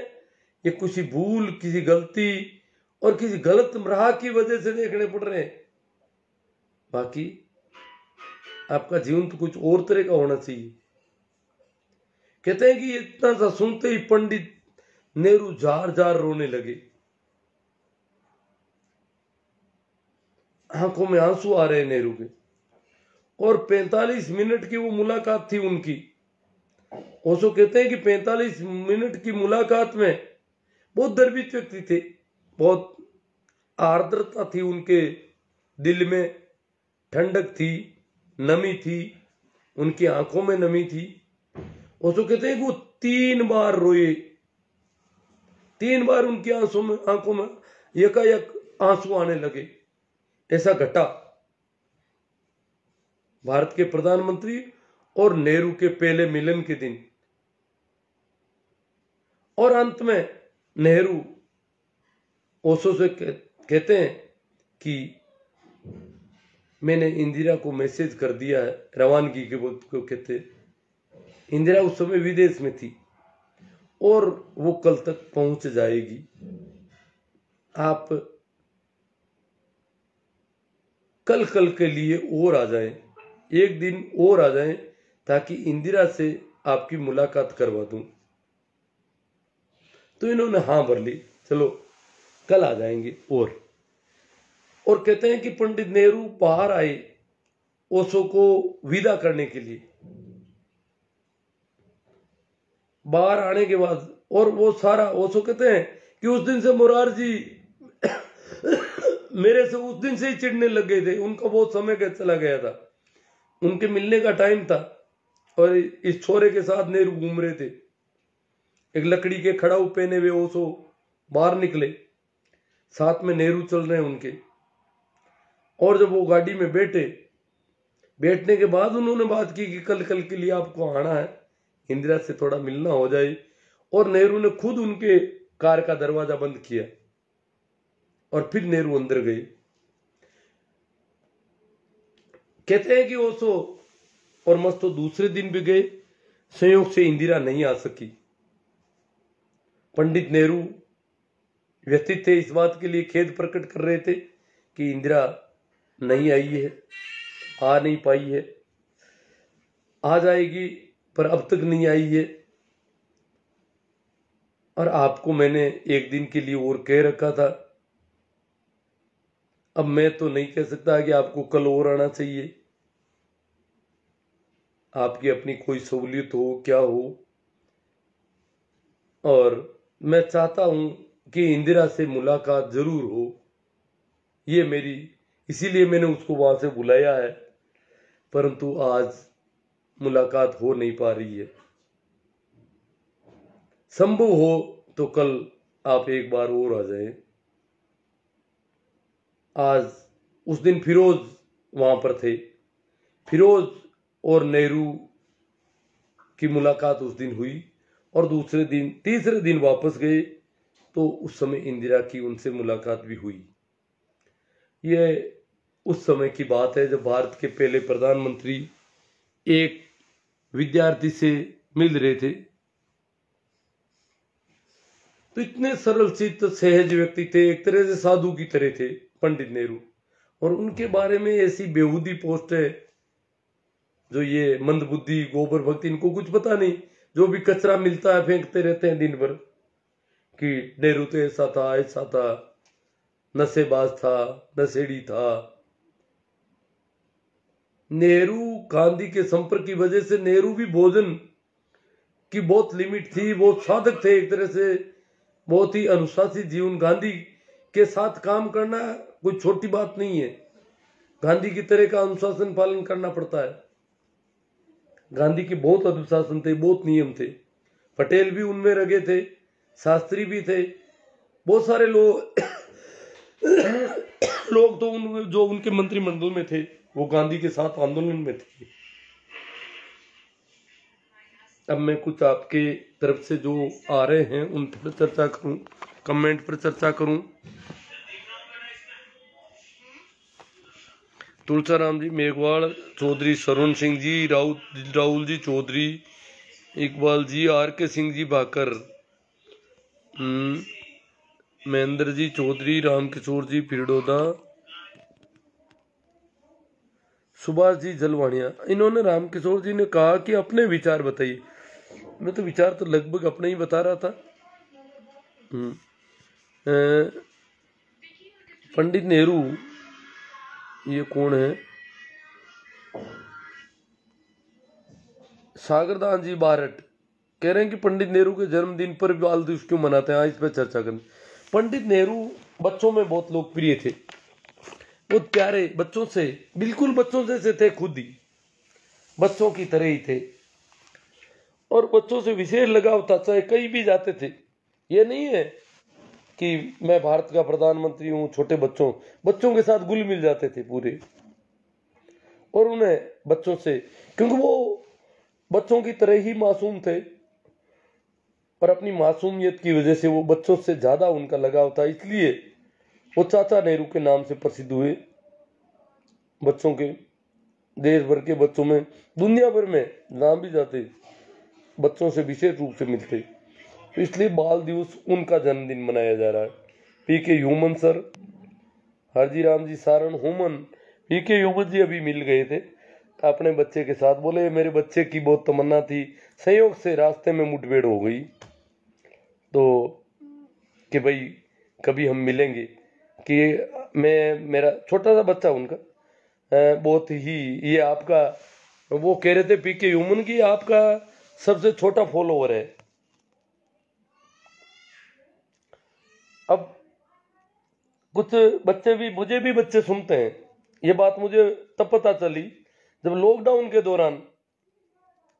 ये किसी भूल, किसी गलती और किसी गलत राह की वजह से देखने पड़ रहे हैं। बाकी आपका जीवन तो कुछ और तरह का होना चाहिए। कहते हैं कि इतना सा सुनते ही पंडित नेहरू जार जार रोने लगे, आंखों में आंसू आ रहे नेहरू के। और 45 मिनट की वो मुलाकात थी उनकी। ओशो कहते हैं कि 45 मिनट की मुलाकात में बहुत गर्वित व्यक्ति थे, बहुत आर्द्रता थी उनके दिल में, ठंडक थी, नमी थी, उनकी आंखों में नमी थी। ओशो कहते हैं कि वो 3 बार रोए, 3 बार उनकी आंखों में यकायक आंसू आने लगे। ऐसा घटा भारत के प्रधानमंत्री और नेहरू के पहले मिलन के दिन। और अंत में नेहरू ओशो से कहते हैं कि मैंने इंदिरा को मैसेज कर दिया है, रवानगी के को कहते। इंदिरा उस समय विदेश में थी और वो कल तक पहुंच जाएगी। आप कल के लिए और आ जाएं, एक दिन और आ जाएं, ताकि इंदिरा से आपकी मुलाकात करवा दूं। तो इन्होंने हां भर ली, चलो कल आ जाएंगे। और कहते हैं कि पंडित नेहरू बाहर आए ओशो को विदा करने के लिए। बाहर आने के बाद और वो सारा, ओशो कहते हैं कि उस दिन से मोरारजी मेरे से उस दिन से ही चिढ़ने लग गए थे। उनका बहुत समय का चला गया था, उनके मिलने का टाइम था और इस छोरे के साथ नेहरू घूम रहे थे। एक लकड़ी के खड़ाऊ पहने हुए ओशो बाहर निकले, साथ में नेहरू चल रहे हैं उनके। और जब वो गाड़ी में बैठने के बाद उन्होंने बात की कि कल के लिए आपको आना है, इंदिरा से थोड़ा मिलना हो जाए। और नेहरू ने खुद उनके कार का दरवाजा बंद किया और फिर नेहरू अंदर गए। कहते हैं कि ओशो और मस्तो दूसरे दिन भी गए, संयोग से इंदिरा नहीं आ सकी। पंडित नेहरू व्यथित थे, इस बात के लिए खेद प्रकट कर रहे थे कि इंदिरा नहीं आई है, आ नहीं पाई है, आ जाएगी पर अब तक नहीं आई है। और आपको मैंने एक दिन के लिए और कह रखा था, अब मैं तो नहीं कह सकता कि आपको कल और आना चाहिए। आपकी अपनी कोई सहूलियत हो, क्या हो, और मैं चाहता हूं कि इंदिरा से मुलाकात जरूर हो, ये मेरी, इसीलिए मैंने उसको वहां से बुलाया है। परंतु आज मुलाकात हो नहीं पा रही है। संभव हो तो कल आप एक बार और आ जाएं। आज उस दिन फिरोज वहां पर थे, फिरोज और नेहरू की मुलाकात उस दिन हुई और दूसरे दिन, तीसरे दिन वापस गए तो उस समय इंदिरा की उनसे मुलाकात भी हुई। यह उस समय की बात है जब भारत के पहले प्रधानमंत्री एक विद्यार्थी से मिल रहे थे। तो इतने सरल चित्त सहज व्यक्ति थे, एक तरह से साधु की तरह थे पंडित नेहरू। और उनके बारे में ऐसी बेहूदी पोस्ट है जो ये मंदबुद्धि, गोबर भक्ति, इनको कुछ पता नहीं, जो भी कचरा मिलता है फेंकते रहते हैं दिन भर कि नेहरू तो ऐसा था, नशेबाज था, नशेड़ी था। नेहरू गांधी के संपर्क की वजह से नेहरू भी भोजन की बहुत लिमिट थी, बहुत साधक थे, एक तरह से बहुत ही अनुशासित जीवन। गांधी के साथ काम करना कोई छोटी बात नहीं है, गांधी की तरह का अनुशासन पालन करना पड़ता है। गांधी के बहुत अनुशासन थे, बहुत नियम थे। पटेल भी उनमें लगे थे, शास्त्री भी थे, बहुत सारे लोग लोग तो जो उनके मंत्रिमंडल में थे वो गांधी के साथ आंदोलन में थे। अब मैं कुछ आपके तरफ से जो आ रहे हैं उन पर चर्चा करूं, कमेंट पर चर्चा करूं। तुलसाराम जी मेघवाल, चौधरी सरुण सिंह जी, राहुल जी चौधरी, इकबाल जी, आर के सिंह जी भाकर, महेंद्र जी चौधरी, रामकिशोर जी पिरडोदा, सुभाष जी जलवाणिया। इन्होंने, रामकिशोर जी ने कहा कि अपने विचार बताइए। मैं तो विचार तो लगभग अपने ही बता रहा था। पंडित नेहरू, ये कौन है? सागरदान जी बारट कह रहे हैं कि पंडित नेहरू के जन्मदिन पर बाल दिवस क्यों मनाते हैं, इस पर चर्चा करें। पंडित नेहरू बच्चों में बहुत लोकप्रिय थे, बहुत प्यारे, बच्चों से, बिल्कुल बच्चों जैसे थे, खुद ही बच्चों की तरह ही थे और बच्चों से विशेष लगाव था, चाहे कहीं भी जाते थे। ये नहीं है कि मैं भारत का प्रधानमंत्री हूं, छोटे बच्चों के साथ घुल मिल जाते थे पूरे। और उन्हें बच्चों से, क्योंकि वो बच्चों की तरह ही मासूम थे और अपनी मासूमियत की वजह से वो बच्चों से ज्यादा उनका लगाव था, इसलिए वो चाचा नेहरू के नाम से प्रसिद्ध हुए। बच्चों के, देश भर के बच्चों में, दुनिया भर में नाम भी जाते, बच्चों से विशेष रूप से मिलते, तो इसलिए बाल दिवस उनका जन्मदिन मनाया जा रहा है। पीके human sir, Harji Ram ji Saran human, पीके ह्यूमन जी अभी मिल गए थे अपने बच्चे के साथ, बोले मेरे बच्चे की बहुत तमन्ना थी, संयोग से रास्ते में मुठभेड़ हो गई तो कि भाई कभी हम मिलेंगे, कि मैं, मेरा छोटा सा बच्चा उनका बहुत ही, ये आपका, वो कह रहे थे पीके ह्यूमन की आपका सबसे छोटा फॉलोवर है। अब कुछ बच्चे भी, मुझे भी बच्चे सुनते हैं, ये बात मुझे तब पता चली जब लॉकडाउन के दौरान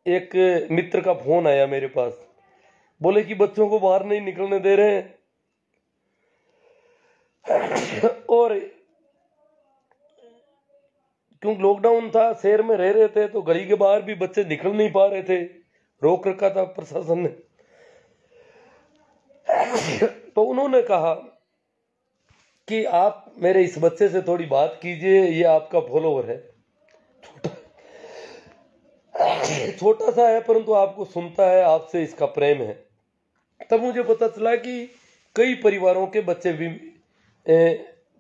एक मित्र का फोन आया मेरे पास, बोले कि बच्चों को बाहर नहीं निकलने दे रहे हैं और क्योंकि लॉकडाउन था, शहर में रह रहे थे, तो गली के बाहर भी बच्चे निकल नहीं पा रहे थे, रोक रखा था प्रशासन ने। तो उन्होंने कहा कि आप मेरे इस बच्चे से थोड़ी बात कीजिए, ये आपका फॉलोवर है, छोटा सा है परंतु आपको सुनता है, आपसे इसका प्रेम है। तब मुझे पता चला कि कई परिवारों के बच्चे भी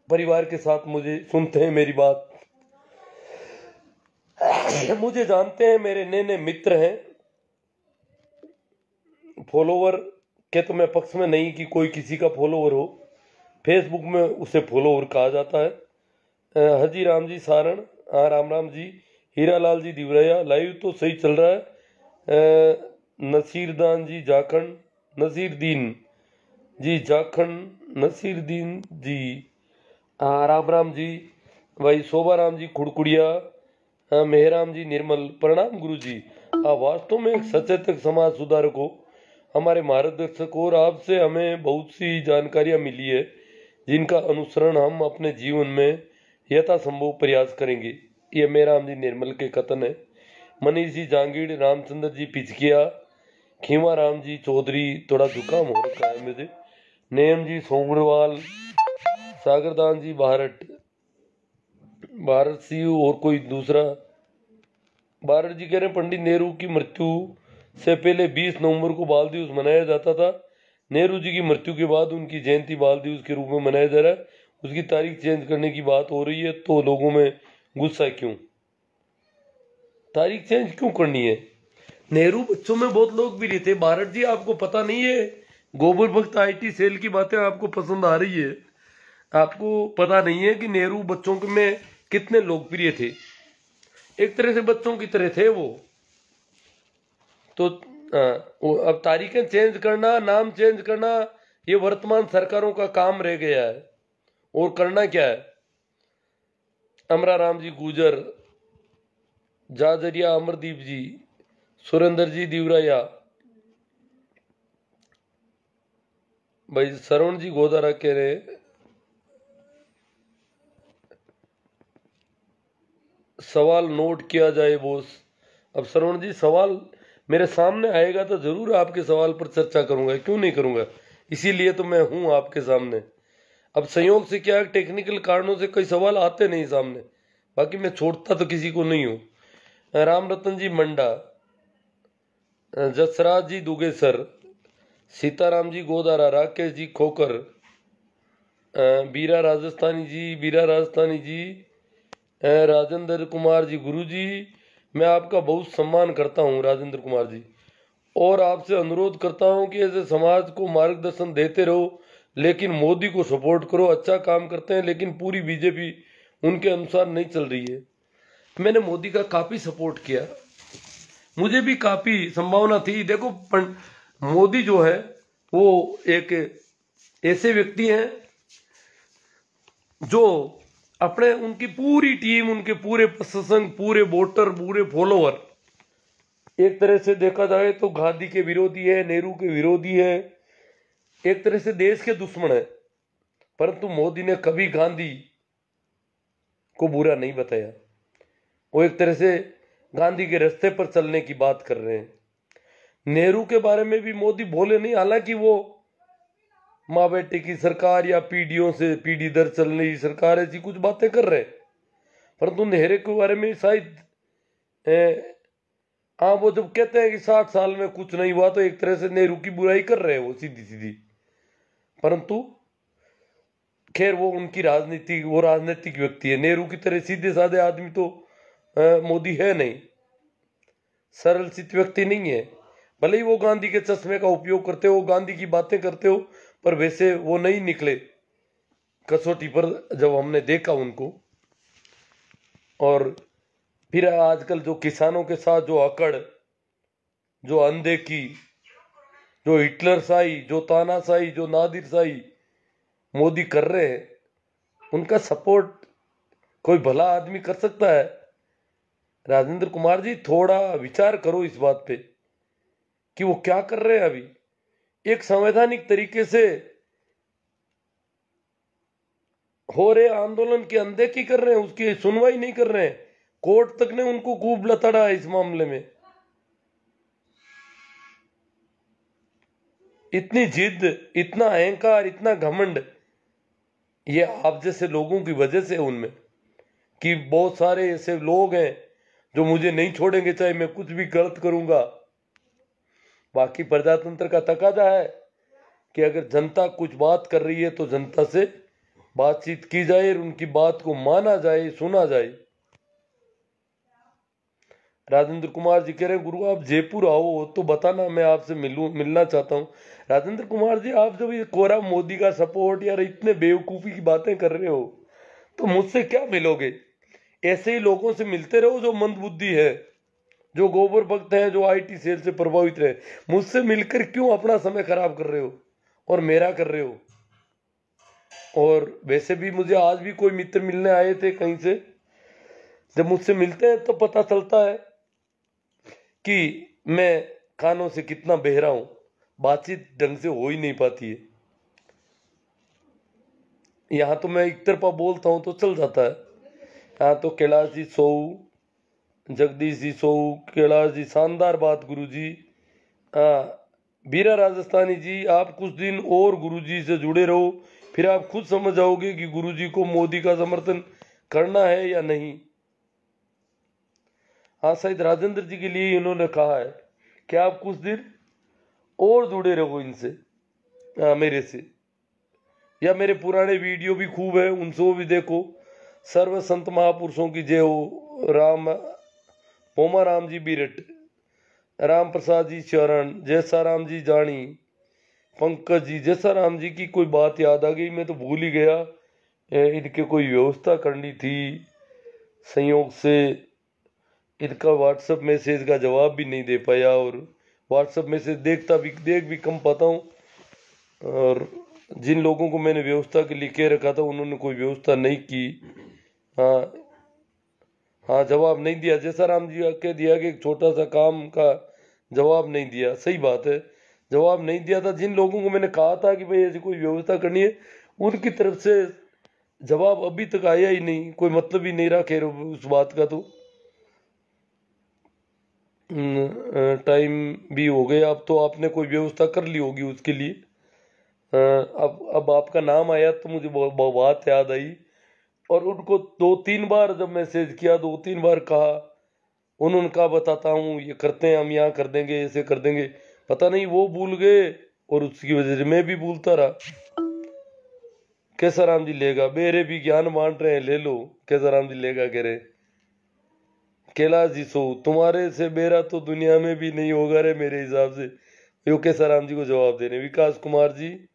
परिवार के साथ मुझे सुनते हैं, मेरी बात मुझे जानते हैं, मेरे नए नए मित्र हैं। फॉलोवर के तो मैं पक्ष में नहीं कि कोई किसी का फॉलोवर हो, फेसबुक में उसे फॉलोवर कहा जाता है। हजी राम जी सारण, हाँ राम राम जी, हीरालाल जी दिवरैया, लाइव तो सही चल रहा है। नसीरदान जी जाखंड, नसीरदीन जी जाखंड, नसीरदीन जी, हाँ राम राम जी, भाई शोभा राम जी खुड़कुड़िया, हाँ मेहराम जी निर्मल, प्रणाम गुरु जी। वास्तव में एक सचेतक समाज सुधारक हो, हमारे मार्गदर्शक, और आपसे हमें बहुत सी जानकारियां मिली है जिनका अनुसरण हम अपने जीवन में यथासंभव प्रयास करेंगे। ये मेहराम जी निर्मल के कथन है। मनीष जी जांगीड़, रामचंद्र जी पिचकिया, खीमा राम जी चौधरी, थोड़ा जुकाम हो रखा है मुझे, नेम जी सोमरवाल, सागरदान जी भारत सी, और कोई दूसरा भारत जी कह रहे हैं पंडित नेहरू की मृत्यु से पहले 20 नवंबर को बाल दिवस मनाया जाता था। नेहरू जी की मृत्यु के बाद उनकी जयंती बाल दिवस के रूप में मनाया जा रहा है। उसकी तारीख चेंज करने की बात हो रही है, तो लोगों में गुस्सा क्यों? तारीख चेंज क्यों करनी है? नेहरू बच्चों में बहुत लोकप्रिय थे। भारत जी आपको पता नहीं है, गोबर भक्त आईटी सेल की बातें आपको पसंद आ रही है, आपको पता नहीं है कि नेहरू बच्चों में कितने लोकप्रिय थे। एक तरह से बच्चों की तरह थे वो। तो अब तारीखें चेंज करना, नाम चेंज करना, ये वर्तमान सरकारों का काम रह गया है, और करना क्या है। अमरा राम जी गुजर, जाजरिया अमरदीप जी, सुरेंद्र जी दिवराया, भाई श्रवण जी गोदारा कह रहे हैं, सवाल नोट किया जाए बॉस। अब श्रवण जी सवाल मेरे सामने आएगा तो जरूर आपके सवाल पर चर्चा करूंगा, क्यों नहीं करूंगा, इसीलिए तो मैं हूं आपके सामने। अब संयोग से क्या, टेक्निकल कारणों से कई सवाल आते नहीं सामने, बाकी मैं छोड़ता तो किसी को नहीं हूं। राम रतन जी मंडा, जसराज जी दुगेसर, सीताराम जी गोदारा, राकेश जी खोकर, बीरा राजस्थानी जी, राजेंद्र कुमार जी, गुरु जी मैं आपका बहुत सम्मान करता हूं राजेंद्र कुमार जी, और आपसे अनुरोध करता हूं कि ऐसे समाज को मार्गदर्शन देते रहो, लेकिन मोदी को सपोर्ट करो, अच्छा काम करते हैं, लेकिन पूरी बीजेपी उनके अनुसार नहीं चल रही है। मैंने मोदी का काफी सपोर्ट किया, मुझे भी काफी संभावना थी। देखो मोदी जो है वो एक ऐसे व्यक्ति हैं जो अपने, उनकी पूरी टीम, उनके पूरे प्रशासन, पूरे वोटर, पूरे फॉलोअर, एक तरह से देखा जाए तो गांधी के विरोधी है, नेहरू के विरोधी है, एक तरह से देश के दुश्मन है। परंतु मोदी ने कभी गांधी को बुरा नहीं बताया, वो एक तरह से गांधी के रास्ते पर चलने की बात कर रहे हैं। नेहरू के बारे में भी मोदी बोले नहीं, हालांकि वो माँ बेटे की सरकार या पीढ़ियों से पीढ़ी दर चल रही सरकार ऐसी कुछ बातें कर रहे, परंतु नेहरू के बारे में शायद हाँ, वो जब कहते हैं कि 60 साल में कुछ नहीं हुआ, तो एक तरह से नेहरू की बुराई कर रहे हैं वो सीधी सीधी। परंतु खैर वो उनकी राजनीति, वो राजनीतिक व्यक्ति है, नेहरू की तरह सीधे साधे आदमी तो मोदी है नहीं, सरल सिद्ध व्यक्ति नहीं है। भले ही वो गांधी के चश्मे का उपयोग करते हो, गांधी की बातें करते हो, पर वैसे वो नहीं निकले कसौटी पर जब हमने देखा उनको। और फिर आजकल जो किसानों के साथ जो अकड़, जो अनदेखी, जो हिटलरशाही, जो तानाशाही, जो नादिरशाही मोदी कर रहे हैं, उनका सपोर्ट कोई भला आदमी कर सकता है? राजेंद्र कुमार जी थोड़ा विचार करो इस बात पे कि वो क्या कर रहे हैं। अभी एक संवैधानिक तरीके से हो रहे आंदोलन की अनदेखी कर रहे हैं, उसकी सुनवाई नहीं कर रहे हैं, कोर्ट तक ने उनको खूब लताड़ा है इस मामले में। इतनी जिद, इतना अहंकार, इतना घमंड, ये आप जैसे लोगों की वजह से उनमें, कि बहुत सारे ऐसे लोग हैं जो मुझे नहीं छोड़ेंगे चाहे मैं कुछ भी गलत करूंगा। बाकी प्रजातंत्र का तकाजा है कि अगर जनता कुछ बात कर रही है तो जनता से बातचीत की जाए और उनकी बात को माना जाए, सुना जाए। राजेंद्र कुमार जी कह रहे हैं गुरु आप जयपुर आओ तो बताना, मैं आपसे मिलना चाहता हूं। राजेंद्र कुमार जी, आप जब ये कोरा मोदी का सपोर्ट यार इतने बेवकूफी की बातें कर रहे हो तो मुझसे क्या मिलोगे? ऐसे ही लोगों से मिलते रहो जो मंदबुद्धि है, जो गोबर भक्त हैं, जो आईटी सेल से प्रभावित रहे। मुझसे मिलकर क्यों अपना समय खराब कर रहे हो और मेरा कर रहे हो? और वैसे भी मुझे आज भी कोई मित्र मिलने आए थे कहीं से, जब मुझसे मिलते हैं तो पता चलता है कि मैं कानों से कितना बहरा हूं, बातचीत ढंग से हो ही नहीं पाती है। यहां तो मैं एक तरफा बोलता हूं तो चल जाता है। यहाँ तो कैलाश जी सोऊ, जगदीश जी सोऊ, कैलाश जी शानदार बात गुरु जी। बीरा राजस्थानी जी, आप कुछ दिन और गुरु जी से जुड़े रहो, फिर आप खुद समझ जाओगे कि गुरु जी को मोदी का समर्थन करना है या नहीं। हाँ, शायद राजेंद्र जी के लिए इन्होंने कहा है कि आप कुछ दिन और जुड़े रहो इनसे, मेरे से, या मेरे पुराने वीडियो भी खूब है उनसे भी देखो। सर्व संत महापुरुषों की जय हो। राम पोमा राम जी बीरट, राम प्रसाद जी चरण, जैसा राम जी जानी, पंकज जी, जैसा राम जी की कोई बात याद आ गई, मैं तो भूल ही गया। इनके कोई व्यवस्था करनी थी, संयोग से इनका व्हाट्सएप मैसेज का जवाब भी नहीं दे पाया, और व्हाट्सएप मैसेज देख भी कम पाता हूँ। और जिन लोगों को मैंने व्यवस्था के लिए कह रखा था उन्होंने कोई व्यवस्था नहीं की। हाँ, जवाब नहीं दिया। जैसा राम जी कह दिया कि एक छोटा सा काम का जवाब नहीं दिया, सही बात है। जवाब नहीं दिया था। जिन लोगों को मैंने कहा था कि भाई ऐसी कोई व्यवस्था करनी है, उनकी तरफ से जवाब अभी तक आया ही नहीं, कोई मतलब ही नहीं रहा। खैर उस बात का तो टाइम भी हो गया। अब तो आपने कोई व्यवस्था कर ली होगी उसके लिए। अब आपका नाम आया तो मुझे बात याद आई, और उनको 2-3 बार जब मैसेज किया, 2-3 बार कहा, उन्होंने कहा बताता हूँ, ये करते हैं हम, यहाँ कर देंगे, ऐसे कर देंगे। पता नहीं वो भूल गए और उसकी वजह से मैं भी भूलता रहा। कैसा राम जी लेगा, मेरे भी ज्ञान बांट रहे हैं, ले लो। कैसा राम जी लेगा कह रहे। कैलाश जी सो, तुम्हारे से मेरा तो दुनिया में भी नहीं होगा रे मेरे हिसाब से। यो कैसा राम जी को जवाब दे रहे। विकास कुमार जी,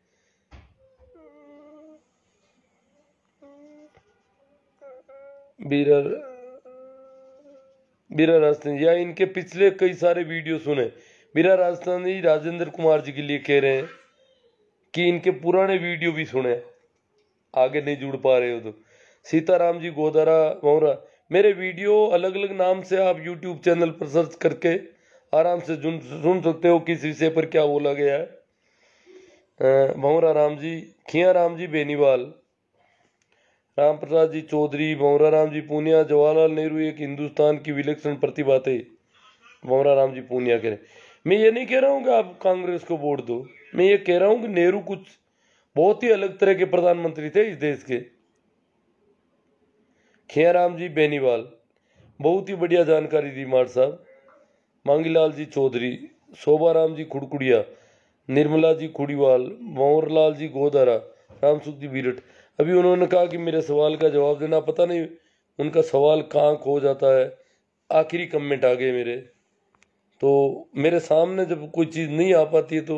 बीरा राजस्थान, या इनके पिछले कई सारे वीडियो सुने। बीरा राजस्थानी राजेंद्र कुमार जी के लिए कह रहे हैं कि इनके पुराने वीडियो भी सुने, आगे नहीं जुड़ पा रहे हो तो। सीताराम जी गोदारा मौरा, मेरे वीडियो अलग अलग नाम से आप यूट्यूब चैनल पर सर्च करके आराम से सुन सकते हो किस विषय पर क्या बोला गया है। भंवरा राम जी, खिया राम जी बेनीवाल, राम प्रसाद जी चौधरी, भंवरा राम जी पूनिया, जवाहरलाल नेहरू एक हिंदुस्तान की विलक्षण प्रतिभा थे। भंवरा राम जी पूनिया कह रहे। मैं ये नहीं कह रहा हूँ कि आप कांग्रेस को वोट दो, मैं ये कह रहा हूँ कि नेहरू कुछ बहुत ही अलग तरह के प्रधानमंत्री थे इस देश के। खियाराम जी बेनीवाल, बहुत ही बढ़िया जानकारी दी मार साहब। मांगीलाल जी चौधरी, शोभाराम जी खुड़कुड़िया, निर्मला जी खुड़ीवाल, भंवरलाल जी गोदारा, रामसुख जी बीरट। अभी उन्होंने कहा कि मेरे सवाल का जवाब देना, पता नहीं उनका सवाल कहाँ खो जाता है। आखिरी कमेंट आ गए मेरे, तो मेरे सामने जब कोई चीज़ नहीं आ पाती है तो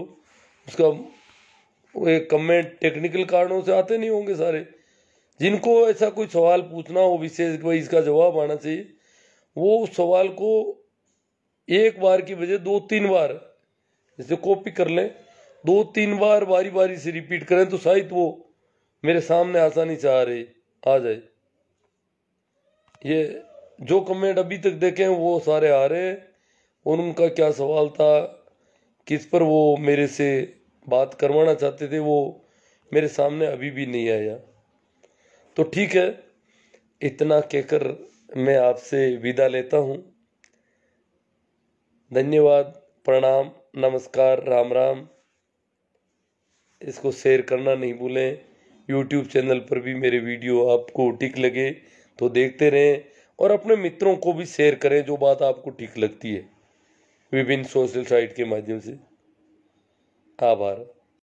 उसका वो एक कमेंट टेक्निकल कारणों से आते नहीं होंगे सारे। जिनको ऐसा कोई सवाल पूछना हो विशेष कि भाई इसका जवाब आना चाहिए, वो उस सवाल को एक बार की बजाय 2-3 बार जैसे कॉपी कर लें, 2-3 बार बारी बारी से रिपीट करें तो शायद वो मेरे सामने आसानी से आ जाए। ये जो कमेंट अभी तक देखे हैं वो सारे आ रहे हैं, और उनका क्या सवाल था, किस पर वो मेरे से बात करवाना चाहते थे, वो मेरे सामने अभी भी नहीं आया। तो ठीक है, इतना कहकर मैं आपसे विदा लेता हूँ। धन्यवाद, प्रणाम, नमस्कार, राम राम। इसको शेयर करना नहीं भूलें। यूट्यूब चैनल पर भी मेरे वीडियो आपको ठीक लगे तो देखते रहें, और अपने मित्रों को भी शेयर करें जो बात आपको ठीक लगती है विभिन्न सोशल साइट के माध्यम से। आभार।